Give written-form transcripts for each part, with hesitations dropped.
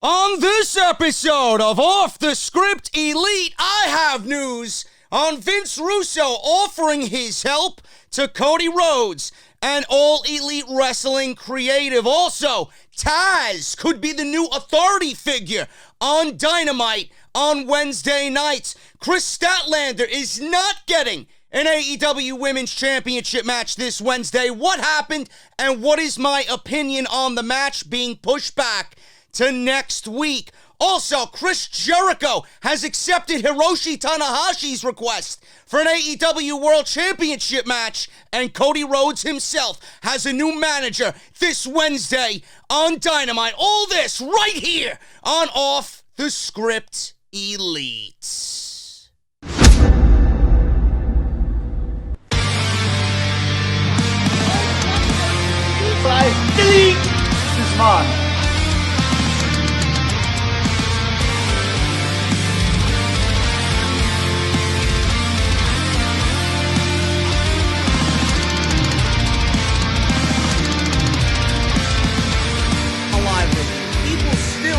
On this episode of Off the Script Elite, I have news on Vince Russo offering his help to Cody Rhodes and All Elite Wrestling Creative. Also, Taz could be the new authority figure on Dynamite on Wednesday nights. Kris Statlander is not getting an AEW Women's Championship match this Wednesday. What happened, and what is my opinion on the match being pushed back to next week? Also, Chris Jericho has accepted Hiroshi Tanahashi's request for an AEW World Championship match, and Cody Rhodes himself has a new manager this Wednesday on Dynamite. All this right here on Off the Script Elite. Delete! This is mine. People still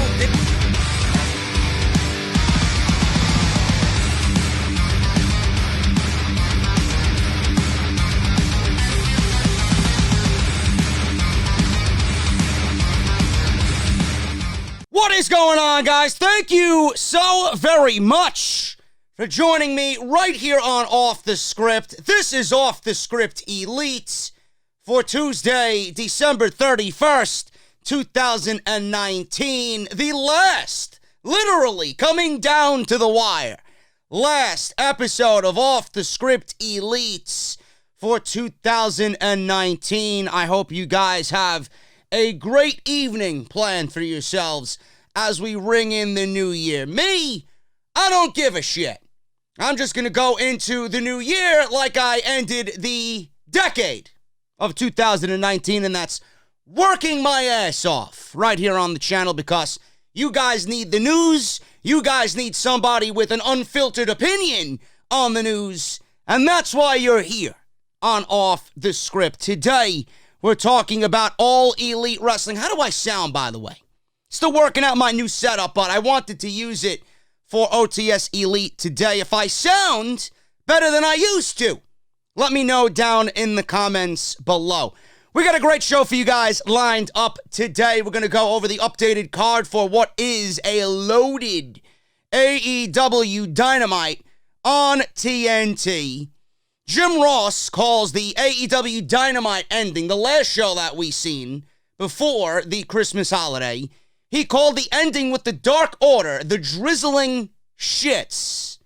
What is going on, guys? Thank you so very much for joining me right here on Off the Script. This is Off the Script Elite for Tuesday, December 31st, 2019. The last, literally coming down to the wire, last episode of Off the Script Elites for 2019. I hope you guys have a great evening planned for yourselves as we ring in the new year. Me, I don't give a shit. I'm just going to go into the new year like I ended the decade of 2019, and that's working my ass off right here on the channel because you guys need the news. You guys need somebody with an unfiltered opinion on the news, and that's why you're here on Off the Script. Today, we're talking about All Elite Wrestling. How do I sound, by the way? Still working out my new setup, but I wanted to use it for OTS Elite today. If I sound better than I used to, let me know down in the comments below. We got a great show for you guys lined up today. We're going to go over the updated card for what is a loaded AEW Dynamite on TNT. Jim Ross calls the AEW Dynamite ending, the last show that we seen before the Christmas holiday. He called the ending with the Dark Order the drizzling shits.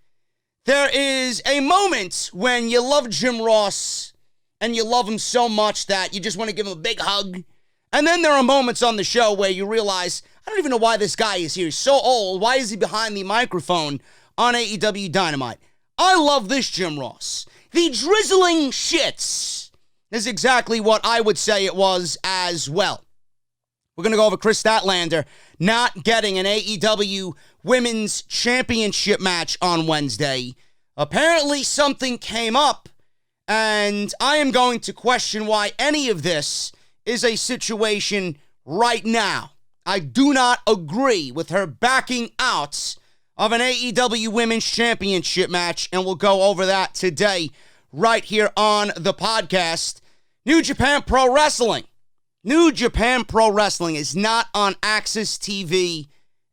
There is a moment when you love Jim Ross and you love him so much that you just want to give him a big hug. And then there are moments on the show where you realize, I don't even know why this guy is here. He's so old. Why is he behind the microphone on AEW Dynamite? I love this Jim Ross. The drizzling shits is exactly what I would say it was as well. We're going to go over Kris Statlander not getting an AEW Women's Championship match on Wednesday. Apparently something came up, and I am going to question why any of this is a situation right now. I do not agree with her backing out of an AEW Women's Championship match, and we'll go over that today right here on the podcast. New Japan Pro Wrestling. New Japan Pro Wrestling is not on AXS TV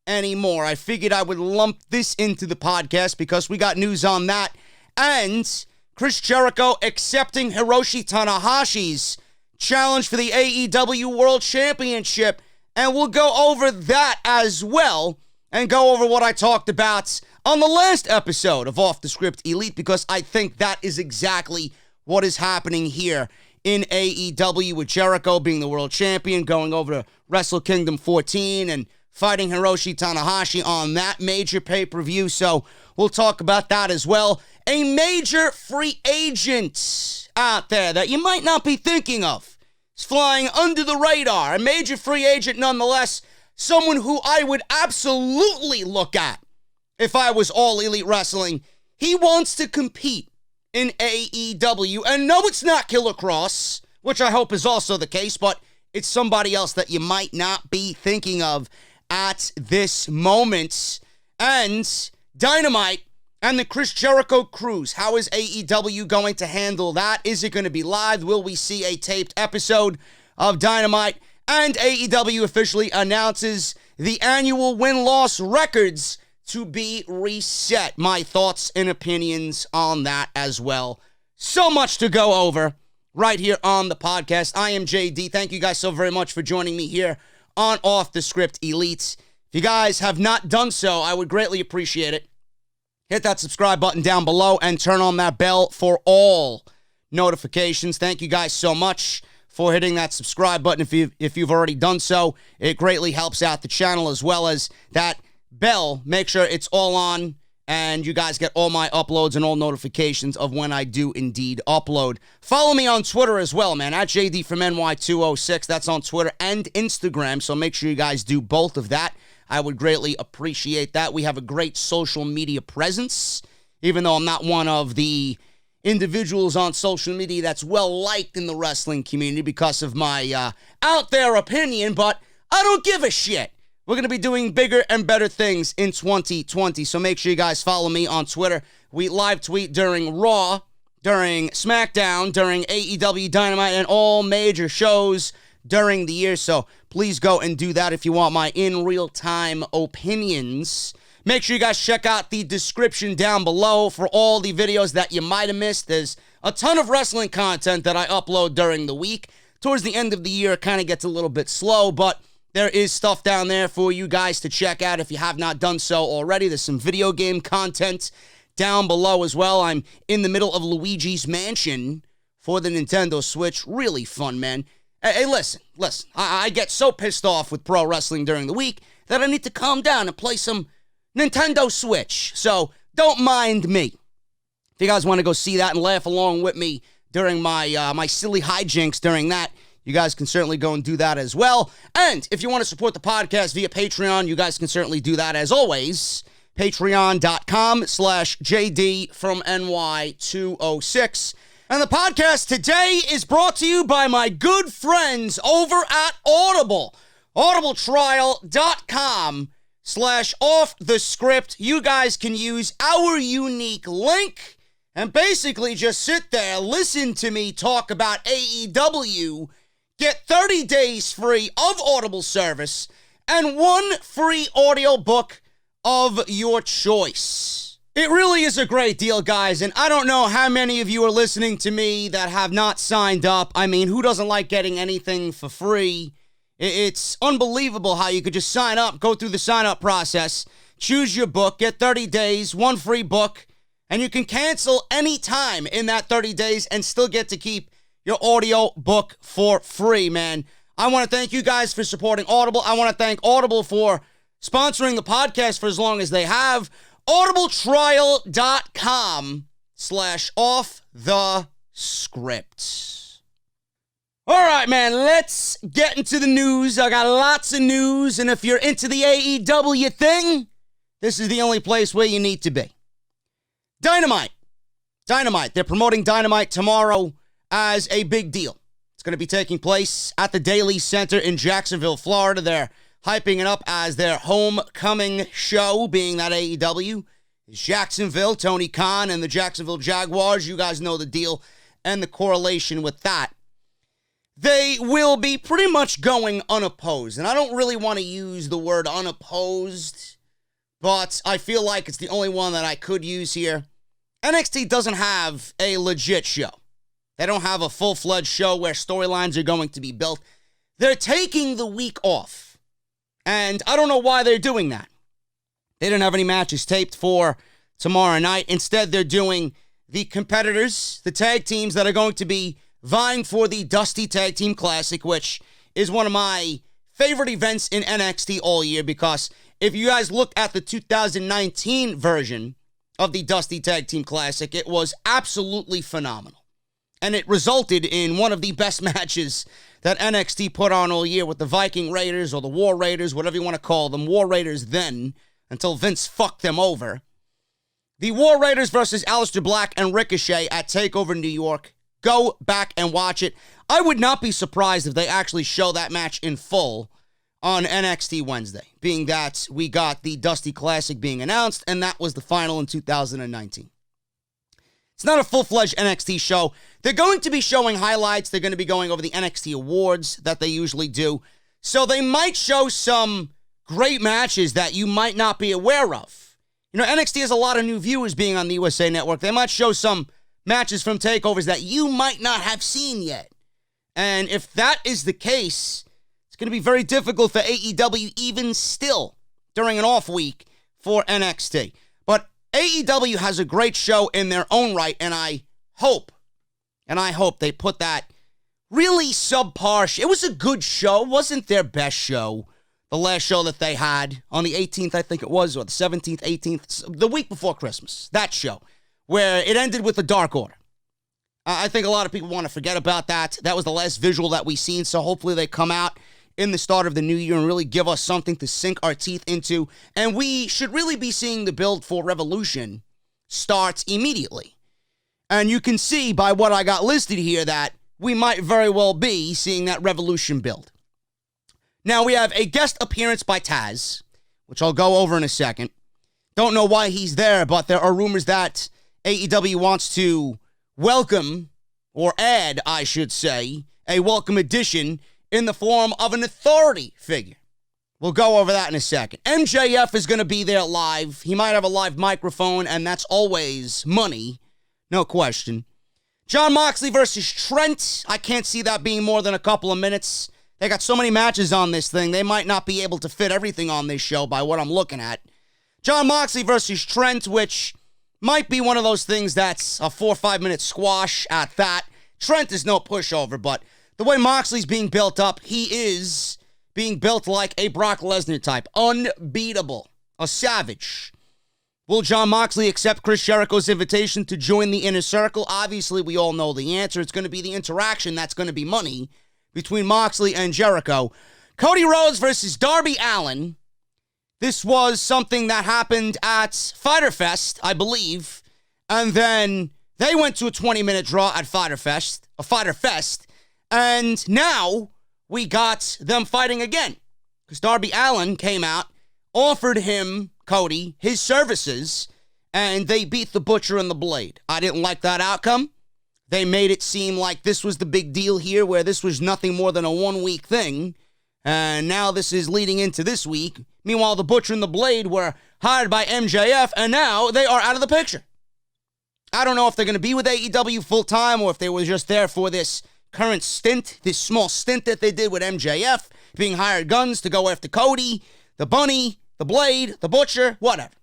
anymore. I figured I would lump this into the podcast because we got news on that. And Chris Jericho accepting Hiroshi Tanahashi's challenge for the AEW World Championship. And we'll go over that as well and go over what I talked about on the last episode of Off the Script Elite, because I think that is exactly what is happening here in AEW, with Jericho being the world champion, going over to Wrestle Kingdom 14 and fighting Hiroshi Tanahashi on that major pay-per-view. So we'll talk about that as well. A major free agent out there that you might not be thinking of is flying under the radar. A major free agent nonetheless. Someone who I would absolutely look at if I was All Elite Wrestling. He wants to compete in AEW. And no, it's not Killer Kross, which I hope is also the case, but it's somebody else that you might not be thinking of at this moment. And Dynamite and the Chris Jericho cruise. How is AEW going to handle that? Is it going to be live? Will we see a taped episode of Dynamite? And AEW officially announces the annual win-loss records to be reset. My thoughts and opinions on that as well. So much to go over right here on the podcast. I am JD. Thank you guys so very much for joining me here on Off the Script Elites. If you guys have not done so, I would greatly appreciate it. Hit that subscribe button down below and turn on that bell for all notifications. Thank you guys so much for hitting that subscribe button. If you've already done so, it greatly helps out the channel, as well as that bell. Make sure it's all on and you guys get all my uploads and all notifications of when I do indeed upload. Follow me on Twitter as well, man, at JD from NY206. That's on Twitter and Instagram, so make sure you guys do both of that. I would greatly appreciate that. We have a great social media presence, even though I'm not one of the individuals on social media that's well-liked in the wrestling community because of my out-there opinion, but I don't give a shit. We're going to be doing bigger and better things in 2020, so make sure you guys follow me on Twitter. We live tweet during Raw, during SmackDown, during AEW Dynamite, and all major shows during the year, so please go and do that if you want my in real-time opinions. Make sure you guys check out the description down below for all the videos that you might have missed. There's a ton of wrestling content that I upload during the week. Towards the end of the year, it kind of gets a little bit slow, but there is stuff down there for you guys to check out if you have not done so already. There's some video game content down below as well. I'm in the middle of Luigi's Mansion for the Nintendo Switch. Really fun, man. Hey, listen. I get so pissed off with pro wrestling during the week that I need to calm down and play some Nintendo Switch. So don't mind me. If you guys want to go see that and laugh along with me during my my silly hijinks during that, you guys can certainly go and do that as well. And if you want to support the podcast via Patreon, you guys can certainly do that as always. Patreon.com/JD from NY206. And the podcast today is brought to you by my good friends over at Audible. audibletrial.com/offthescript. You guys can use our unique link and basically just sit there, listen to me talk about AEW, get 30 days free of Audible service, and one free audiobook of your choice. It really is a great deal, guys, and I don't know how many of you are listening to me that have not signed up. I mean, who doesn't like getting anything for free? It's unbelievable how you could just sign up, go through the sign-up process, choose your book, get 30 days, one free book, and you can cancel any time in that 30 days and still get to keep your audio book for free, man. I want to thank you guys for supporting Audible. I want to thank Audible for sponsoring the podcast for as long as they have. audibletrial.com/offthescript. All right, man, let's get into the news. I got lots of news, and if you're into the AEW thing, this is the only place where you need to be. Dynamite. They're promoting Dynamite tomorrow as a big deal. It's going to be taking place at the Daily Center in Jacksonville, Florida. They're hyping it up as their homecoming show, being that AEW is Jacksonville, Tony Khan, and the Jacksonville Jaguars. You guys know the deal and the correlation with that. They will be pretty much going unopposed, and I don't really want to use the word unopposed, but I feel like it's the only one that I could use here. NXT doesn't have a legit show. They don't have a full-fledged show where storylines are going to be built. They're taking the week off. And I don't know why they're doing that. They didn't have any matches taped for tomorrow night. Instead, they're doing the competitors, the tag teams that are going to be vying for the Dusty Tag Team Classic, which is one of my favorite events in NXT all year, because if you guys look at the 2019 version of the Dusty Tag Team Classic, it was absolutely phenomenal. And it resulted in one of the best matches that NXT put on all year with the Viking Raiders, or the War Raiders, whatever you want to call them. War Raiders then, until Vince fucked them over. The War Raiders versus Aleister Black and Ricochet at TakeOver New York. Go back and watch it. I would not be surprised if they actually show that match in full on NXT Wednesday, being that we got the Dusty Classic being announced, and that was the final in 2019. It's not a full-fledged NXT show. They're going to be showing highlights. They're going to be going over the NXT awards that they usually do. So they might show some great matches that you might not be aware of. You know, NXT has a lot of new viewers being on the USA Network. They might show some matches from takeovers that you might not have seen yet. And if that is the case, it's going to be very difficult for AEW even still during an off week for NXT. But AEW has a great show in their own right, and I hope they put that really subpar. It was a good show. It wasn't their best show. The last show that they had on the 18th, I think it was, or the 17th, 18th, the week before Christmas. That show, where it ended with the Dark Order. I think a lot of people want to forget about that. That was the last visual that we seen, so hopefully they come out in the start of the new year and really give us something to sink our teeth into. And we should really be seeing the build for Revolution start immediately. And you can see by what I got listed here that we might very well be seeing that Revolution build. Now, we have a guest appearance by Taz, which I'll go over in a second. Don't know why he's there, but there are rumors that AEW wants to welcome, or add, I should say, a welcome addition in the form of an authority figure. We'll go over that in a second. MJF is going to be there live. He might have a live microphone, and that's always money. No question. Jon Moxley versus Trent. I can't see that being more than a couple of minutes. They got so many matches on this thing, they might not be able to fit everything on this show by what I'm looking at. Jon Moxley versus Trent, which might be one of those things that's a 4 or 5 minute squash at that. Trent is no pushover, but the way Moxley's being built up, he is being built like a Brock Lesnar type. Unbeatable. A savage. Will Jon Moxley accept Chris Jericho's invitation to join the Inner Circle? Obviously, we all know the answer. It's going to be the interaction that's going to be money between Moxley and Jericho. Cody Rhodes versus Darby Allin. This was something that happened at Fyter Fest, I believe. And then they went to a 20-minute draw at Fyter Fest. And now we got them fighting again. Because Darby Allin came out, offered him, Cody, his services, and they beat the Butcher and the Blade. I didn't like that outcome. They made it seem like this was the big deal here, where this was nothing more than a 1-week thing. And now this is leading into this week. Meanwhile, the Butcher and the Blade were hired by MJF, and now they are out of the picture. I don't know if they're going to be with AEW full-time or if they were just there for this current stint, this small stint that they did with MJF, being hired guns to go after Cody, the Bunny, the Blade, the Butcher, whatever.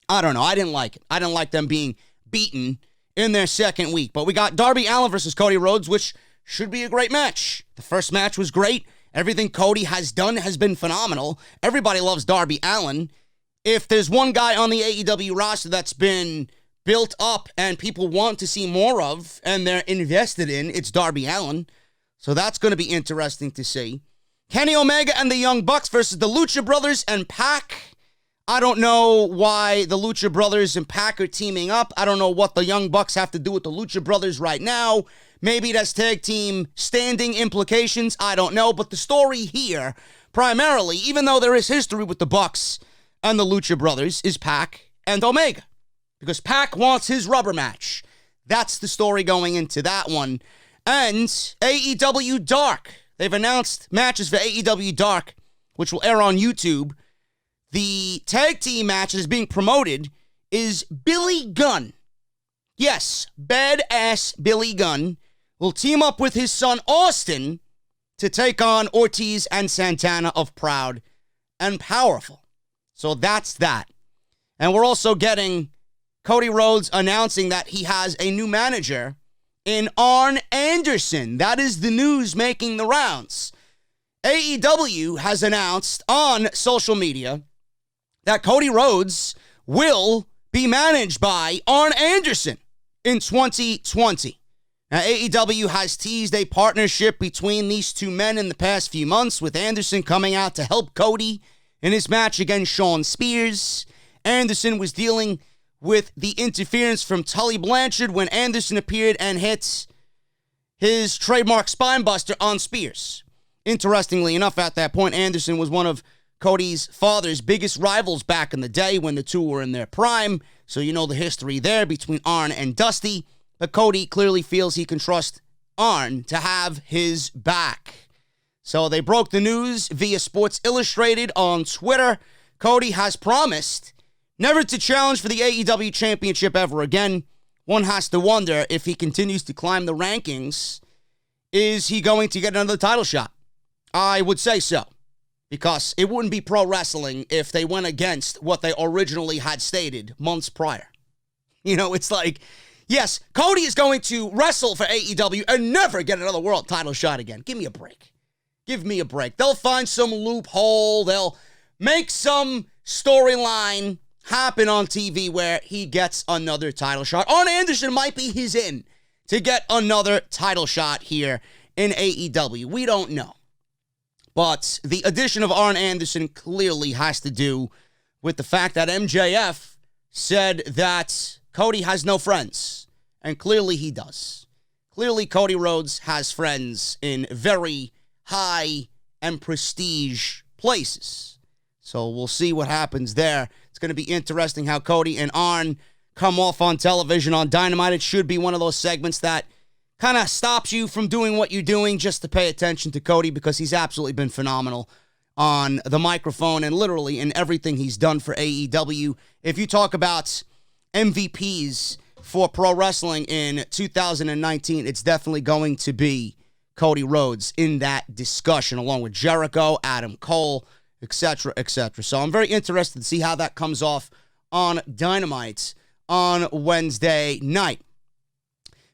I don't know. I didn't like it. I didn't like them being beaten in their second week. But we got Darby Allin versus Cody Rhodes, which should be a great match. The first match was great. Everything Cody has done has been phenomenal. Everybody loves Darby Allin. If there's one guy on the AEW roster that's been built up and people want to see more of and they're invested in, it's Darby Allin. So that's going to be interesting to see. Kenny Omega and the Young Bucks versus the Lucha Brothers and Pac. I don't know why the Lucha Brothers and Pac are teaming up. I don't know what the Young Bucks have to do with the Lucha Brothers right now. Maybe it has tag team standing implications. I don't know. But the story here, primarily, even though there is history with the Bucks and the Lucha Brothers, is Pac and Omega. Because Pac wants his rubber match. That's the story going into that one. And AEW Dark. They've announced matches for AEW Dark, which will air on YouTube. The tag team match that is being promoted is Billy Gunn. Yes, badass Billy Gunn will team up with his son Austin to take on Ortiz and Santana of Proud and Powerful. So that's that. And we're also getting Cody Rhodes announcing that he has a new manager in Arn Anderson. That is the news making the rounds. AEW has announced on social media that Cody Rhodes will be managed by Arn Anderson in 2020. Now, AEW has teased a partnership between these two men in the past few months, with Anderson coming out to help Cody in his match against Shawn Spears. Anderson was dealing with the interference from Tully Blanchard when Anderson appeared and hit his trademark spinebuster on Spears. Interestingly enough, at that point, Anderson was one of Cody's father's biggest rivals back in the day when the two were in their prime. So you know the history there between Arn and Dusty. But Cody clearly feels he can trust Arn to have his back. So they broke the news via Sports Illustrated on Twitter. Cody has promised never to challenge for the AEW Championship ever again. One has to wonder, if he continues to climb the rankings, is he going to get another title shot? I would say so, because it wouldn't be pro wrestling if they went against what they originally had stated months prior. You know, it's like, yes, Cody is going to wrestle for AEW and never get another world title shot again. Give me a break. Give me a break. They'll find some loophole. They'll make some storyline happen on TV where he gets another title shot. Arn Anderson might be his in to get another title shot here in AEW. We don't know. But the addition of Arn Anderson clearly has to do with the fact that MJF said that Cody has no friends. And clearly he does. Clearly Cody Rhodes has friends in very high and prestige places. So we'll see what happens there. It's going to be interesting how Cody and Arn come off on television on Dynamite. It should be one of those segments that kind of stops you from doing what you're doing just to pay attention to Cody, because he's absolutely been phenomenal on the microphone and literally in everything he's done for AEW. If you talk about MVPs for pro wrestling in 2019, it's definitely going to be Cody Rhodes in that discussion, along with Jericho, Adam Cole, etc., etc. So I'm very interested to see how that comes off on Dynamite on Wednesday night.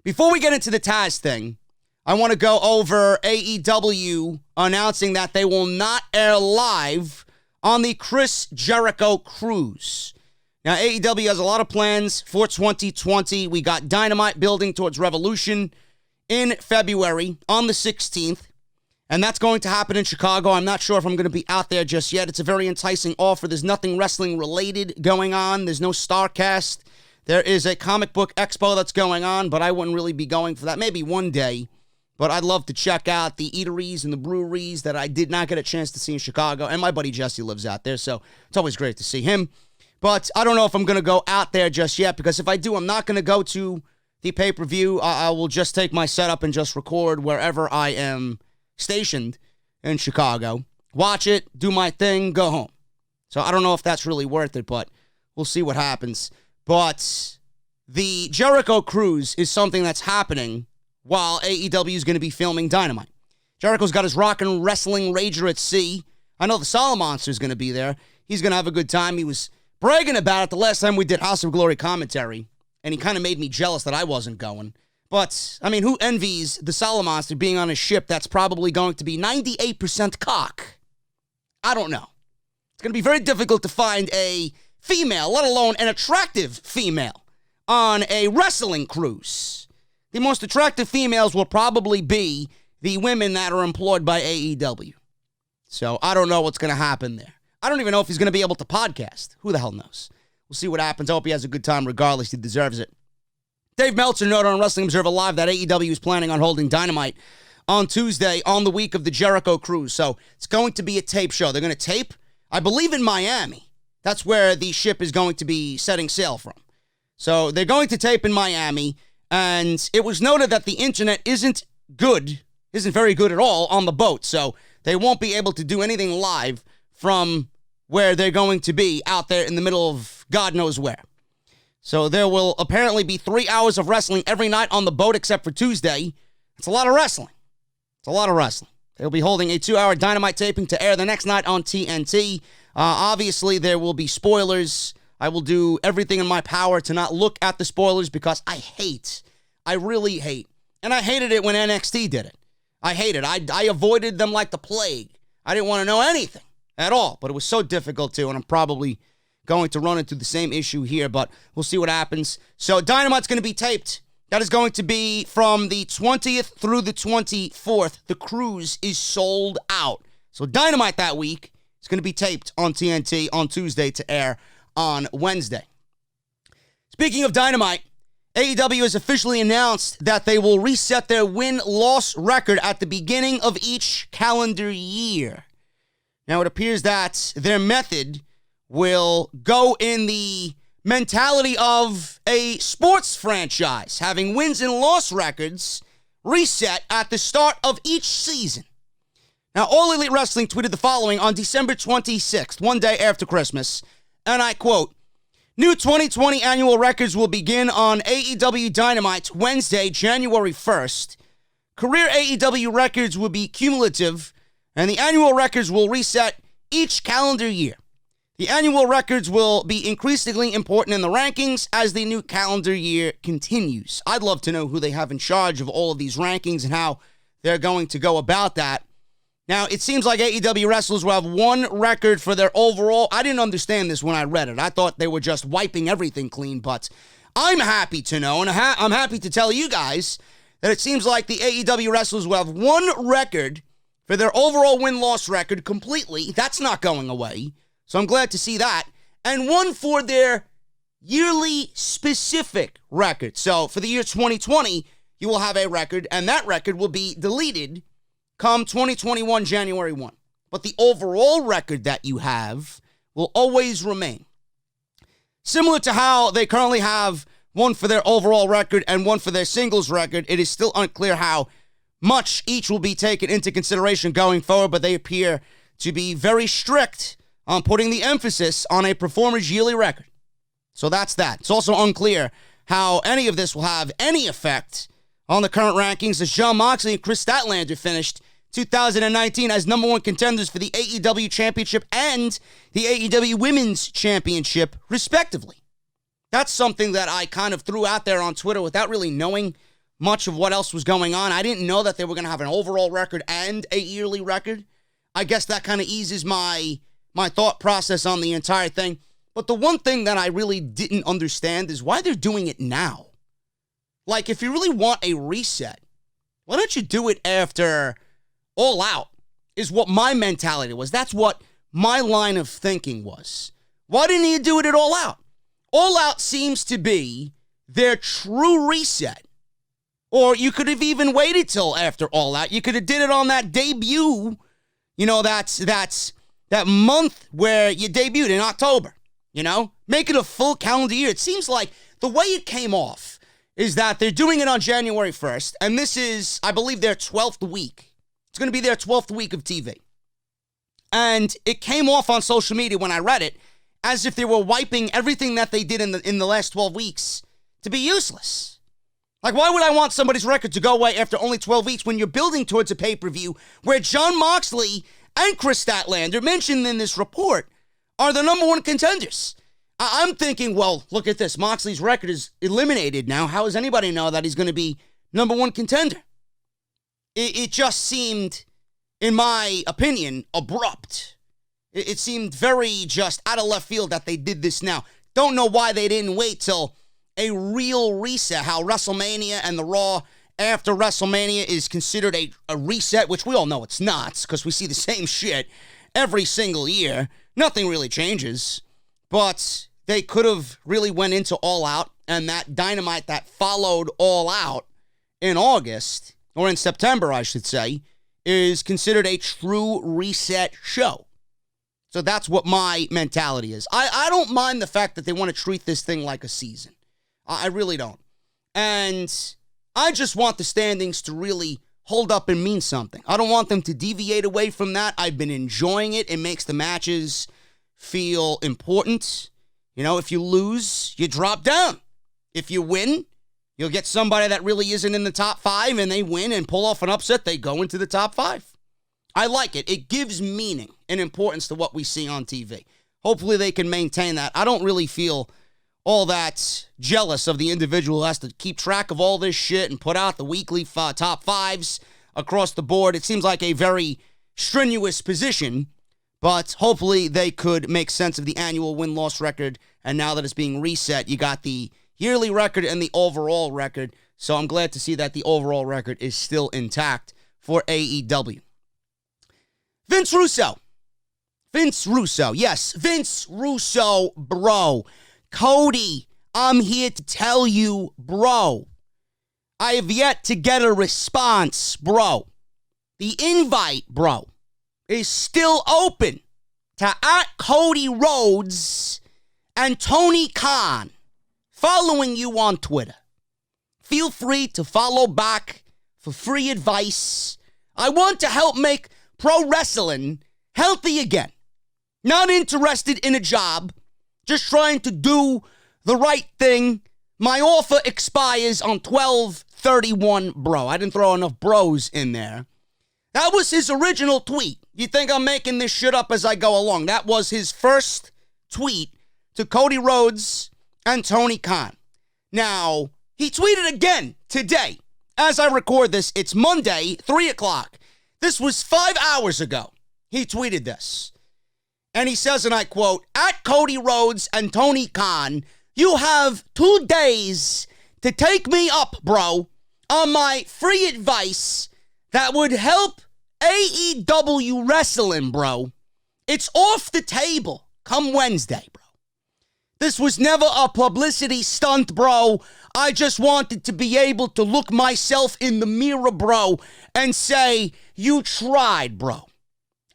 Before we get into the Taz thing, I want to go over AEW announcing that they will not air live on the Chris Jericho cruise. Now, AEW has a lot of plans for 2020. We got Dynamite building towards Revolution in February on the 16th, and that's going to happen in Chicago. I'm not sure if I'm going to be out there just yet. It's a very enticing offer. There's nothing wrestling-related going on. There's no StarCast. There is a comic book expo that's going on, but I wouldn't really be going for that. Maybe one day, but I'd love to check out the eateries and the breweries that I did not get a chance to see in Chicago, and my buddy Jesse lives out there, so it's always great to see him. But I don't know if I'm going to go out there just yet, because if I do, I'm not going to go to the pay-per-view. I will just take my setup and just record wherever I am stationed in Chicago. Watch it, do my thing, go home. So I don't know if that's really worth it, but we'll see what happens. But the Jericho cruise is something that's happening while AEW is going to be filming Dynamite. Jericho's got his rock and wrestling rager at sea. I know the Solid Monster is going to be there. He's going to have a good time. He was bragging about it the last time we did House of Glory commentary, and he kind of made me jealous that I wasn't going. But, I mean, who envies the Solid Monster being on a ship that's probably going to be 98% cock? I don't know. It's going to be very difficult to find a female, let alone an attractive female, on a wrestling cruise. The most attractive females will probably be the women that are employed by AEW. So I don't know what's going to happen there. I don't even know if he's going to be able to podcast. Who the hell knows? We'll see what happens. I hope he has a good time regardless. He deserves it. Dave Meltzer noted on Wrestling Observer Live that AEW is planning on holding Dynamite on Tuesday on the week of the Jericho cruise. So it's going to be a tape show. They're going to tape, I believe, in Miami. That's where the ship is going to be setting sail from. So they're going to tape in Miami, and it was noted that the internet isn't very good at all on the boat, so they won't be able to do anything live from where they're going to be out there in the middle of God knows where. So there will apparently be 3 hours of wrestling every night on the boat except for Tuesday. It's a lot of wrestling. They'll be holding a 2-hour Dynamite taping to air the next night on TNT. Obviously, there will be spoilers. I will do everything in my power to not look at the spoilers because I really hate, and I hated it when NXT did it. I hate it. I avoided them like the plague. I didn't want to know anything at all, but it was so difficult to, and I'm probably going to run into the same issue here, but we'll see what happens. So Dynamite's going to be taped. That is going to be from the 20th through the 24th. The cruise is sold out. So Dynamite that week is going to be taped on TNT on Tuesday to air on Wednesday. Speaking of Dynamite, AEW has officially announced that they will reset their win-loss record at the beginning of each calendar year. Now, it appears that their method will go in the mentality of a sports franchise, having wins and loss records reset at the start of each season. Now, All Elite Wrestling tweeted the following on December 26th, one day after Christmas, and I quote, "New 2020 annual records will begin on AEW Dynamite Wednesday, January 1st. Career AEW records will be cumulative, and the annual records will reset each calendar year. The annual records will be increasingly important in the rankings as the new calendar year continues." I'd love to know who they have in charge of all of these rankings and how they're going to go about that. Now, it seems like AEW wrestlers will have one record for their overall. I didn't understand this when I read it. I thought they were just wiping everything clean, but I'm happy to know, and I'm happy to tell you guys that it seems like the AEW wrestlers will have one record for their overall win-loss record completely. That's not going away, so I'm glad to see that. And one for their yearly specific record. So for the year 2020, you will have a record, and that record will be deleted come 2021 January 1. But the overall record that you have will always remain. Similar to how they currently have one for their overall record and one for their singles record, it is still unclear how much each will be taken into consideration going forward, but they appear to be very strict on putting the emphasis on a performer's yearly record. So that's that. It's also unclear how any of this will have any effect on the current rankings, as Jon Moxley and Kris Statlander finished 2019 as number one contenders for the AEW Championship and the AEW Women's Championship, respectively. That's something that I kind of threw out there on Twitter without really knowing much of what else was going on. I didn't know that they were going to have an overall record and a yearly record. I guess that kind of eases my thought process on the entire thing. But the one thing that I really didn't understand is why they're doing it now. Like, if you really want a reset, why don't you do it after All Out, is what my mentality was. That's what my line of thinking was. Why didn't you do it at All Out? All Out seems to be their true reset. Or you could have even waited till after All Out. You could have did it on that debut. You know, that's that month where you debuted in October. You know, make it a full calendar year. It seems like the way it came off is that they're doing it on January 1st, and this is, I believe, their 12th week. It's going to be their 12th week of TV. And it came off on social media when I read it as if they were wiping everything that they did in the last 12 weeks to be useless. Like, why would I want somebody's record to go away after only 12 weeks when you're building towards a pay-per-view where Jon Moxley and Kris Statlander, mentioned in this report, are the number one contenders? I'm thinking, well, look at this. Moxley's record is eliminated now. How does anybody know that he's going to be number one contender? It just seemed, in my opinion, abrupt. It seemed very just out of left field that they did this now. Don't know why they didn't wait till a real reset, how WrestleMania and the Raw after WrestleMania is considered a reset, which we all know it's not, because we see the same shit every single year. Nothing really changes. But they could have really went into All Out, and that Dynamite that followed All Out in August, or in September, I should say, is considered a true reset show. So that's what my mentality is. I don't mind the fact that they want to treat this thing like a season. I really don't. And I just want the standings to really hold up and mean something. I don't want them to deviate away from that. I've been enjoying it. It makes the matches feel important. You know, if you lose, you drop down. If you win, you'll get somebody that really isn't in the top 5 and they win and pull off an upset, they go into the top 5. I like it. It gives meaning and importance to what we see on TV. Hopefully they can maintain that. I don't really feel all that jealous of the individual who has to keep track of all this shit and put out the weekly top 5s across the board. It seems like a very strenuous position, but hopefully they could make sense of the annual win-loss record. And now that it's being reset, you got the yearly record and the overall record. So I'm glad to see that the overall record is still intact for AEW. Vince Russo. Yes, Vince Russo, bro. Cody, I'm here to tell you, bro, I have yet to get a response, bro. The invite, bro, is still open to @Cody Rhodes and Tony Khan following you on Twitter. Feel free to follow back for free advice. I want to help make pro wrestling healthy again. Not interested in a job, just trying to do the right thing. My offer expires on 12/31, bro. I didn't throw enough bros in there. That was his original tweet. You think I'm making this shit up as I go along? That was his first tweet to Cody Rhodes and Tony Khan. Now, he tweeted again today. As I record this, it's Monday, 3 o'clock. This was 5 hours ago. He tweeted this. And he says, and I quote, @Cody Rhodes and Tony Khan, you have 2 days to take me up, bro, on my free advice that would help AEW wrestling, bro. It's off the table come Wednesday, bro. This was never a publicity stunt, bro. I just wanted to be able to look myself in the mirror, bro, and say, you tried, bro.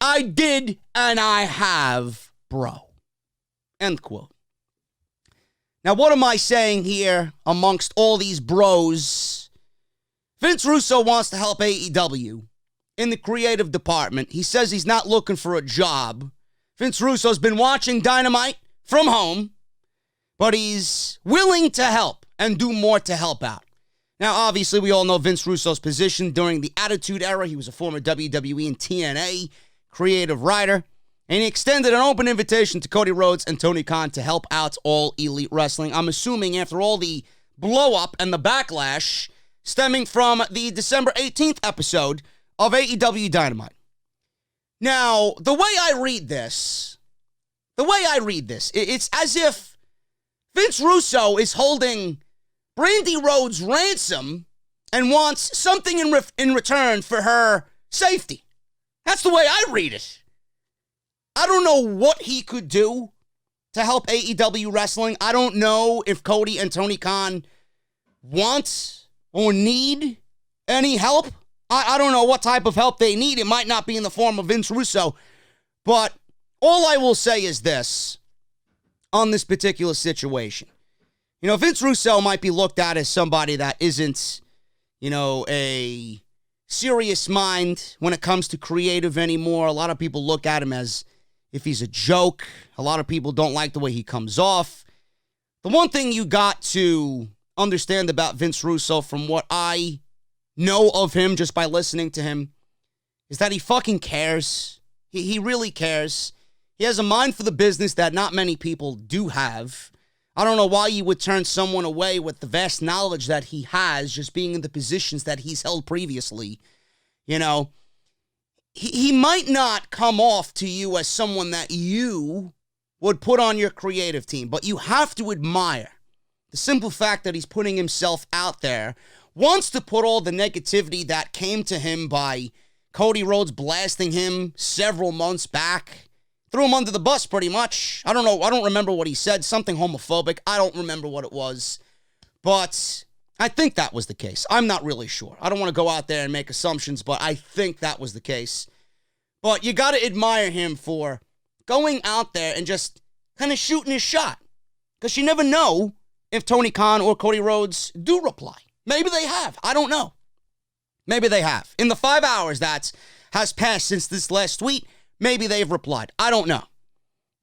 I did, and I have, bro. End quote. Now, what am I saying here amongst all these bros? Vince Russo wants to help AEW in the creative department. He says he's not looking for a job. Vince Russo's been watching Dynamite from home, but he's willing to help and do more to help out. Now, obviously, we all know Vince Russo's position during the Attitude Era. He was a former WWE and TNA creative writer, and he extended an open invitation to Cody Rhodes and Tony Khan to help out All Elite Wrestling. I'm assuming after all the blow-up and the backlash stemming from the December 18th episode of AEW Dynamite. Now, the way I read this, it's as if Vince Russo is holding Brandy Rhodes ransom and wants something in return for her safety. That's the way I read it. I don't know what he could do to help AEW wrestling. I don't know if Cody and Tony Khan want or need any help. I don't know what type of help they need. It might not be in the form of Vince Russo. But all I will say is this on this particular situation. You know, Vince Russo might be looked at as somebody that isn't, a serious mind when it comes to creative anymore. A lot of people look at him as if he's a joke. A lot of people don't like the way he comes off. The one thing you got to understand about Vince Russo from what I know of him just by listening to him is that he fucking cares. He really cares. He has a mind for the business that not many people do have. I don't know why you would turn someone away with the vast knowledge that he has just being in the positions that he's held previously. He might not come off to you as someone that you would put on your creative team, but you have to admire the simple fact that he's putting himself out there, wants to put all the negativity that came to him by Cody Rhodes blasting him several months back. Threw him under the bus pretty much. I don't know. I don't remember what he said. Something homophobic. I don't remember what it was. But I think that was the case. I'm not really sure. I don't want to go out there and make assumptions, but I think that was the case. But you got to admire him for going out there and just kind of shooting his shot. Because you never know if Tony Khan or Cody Rhodes do reply. Maybe they have. I don't know. Maybe they have. In the 5 hours that has passed since this last tweet, maybe they've replied. I don't know.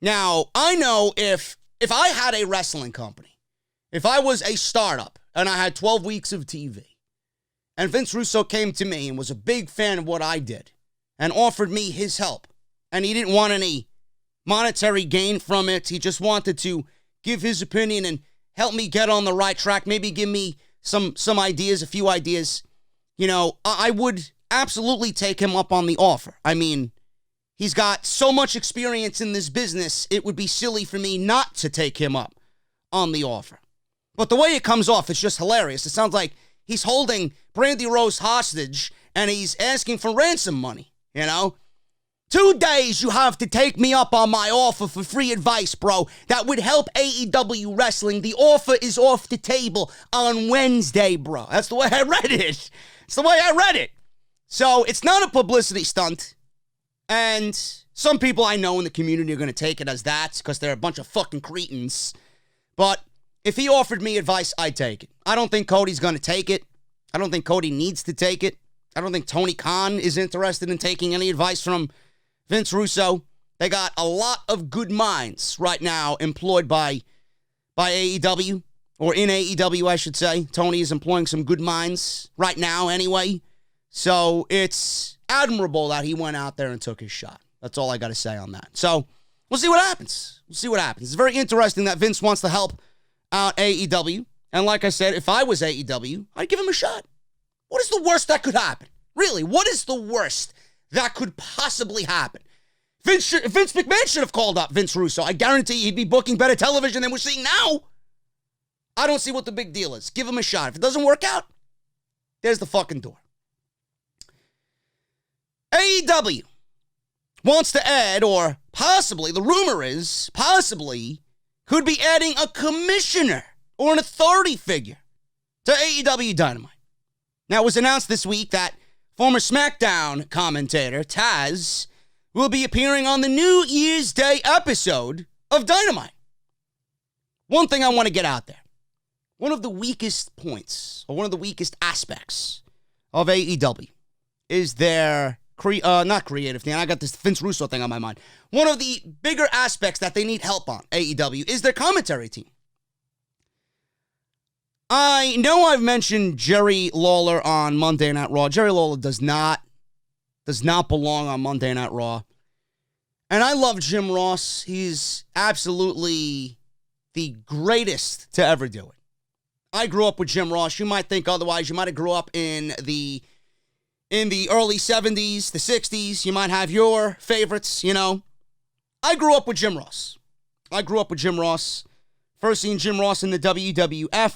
Now, I know if I had a wrestling company, if I was a startup and I had 12 weeks of TV, and Vince Russo came to me and was a big fan of what I did and offered me his help, and he didn't want any monetary gain from it, he just wanted to give his opinion and help me get on the right track, maybe give me some ideas, a few ideas, I would absolutely take him up on the offer. I mean, he's got so much experience in this business, it would be silly for me not to take him up on the offer. But the way it comes off, it's just hilarious. It sounds like he's holding Brandy Rose hostage and he's asking for ransom money, 2 days you have to take me up on my offer for free advice, bro. That would help AEW Wrestling. The offer is off the table on Wednesday, bro. That's the way I read it. It's the way I read it. So it's not a publicity stunt. And some people I know in the community are going to take it as that because they're a bunch of fucking cretins. But if he offered me advice, I'd take it. I don't think Cody's going to take it. I don't think Cody needs to take it. I don't think Tony Khan is interested in taking any advice from Vince Russo. They got a lot of good minds right now employed by AEW, or in AEW, I should say. Tony is employing some good minds right now anyway. So it's admirable that he went out there and took his shot. That's all I got to say on that. So we'll see what happens. We'll see what happens. It's very interesting that Vince wants to help out AEW. And like I said, if I was AEW, I'd give him a shot. What is the worst that could happen? Really, what is the worst that could possibly happen? Vince McMahon should have called up Vince Russo. I guarantee he'd be booking better television than we're seeing now. I don't see what the big deal is. Give him a shot. If it doesn't work out, there's the fucking door. AEW wants to add, or possibly, the rumor is, possibly, could be adding a commissioner or an authority figure to AEW Dynamite. Now, it was announced this week that former SmackDown commentator Taz will be appearing on the New Year's Day episode of Dynamite. One thing I want to get out there. One of the weakest points, or one of the weakest aspects of AEW is their, not creative thing. I got this Vince Russo thing on my mind. One of the bigger aspects that they need help on, AEW, is their commentary team. I know I've mentioned Jerry Lawler on Monday Night Raw. Jerry Lawler does not belong on Monday Night Raw. And I love Jim Ross. He's absolutely the greatest to ever do it. I grew up with Jim Ross. You might think otherwise. You might have grew up in the early 70s, the 60s. You might have your favorites, you know. I grew up with Jim Ross. First seen Jim Ross in the WWF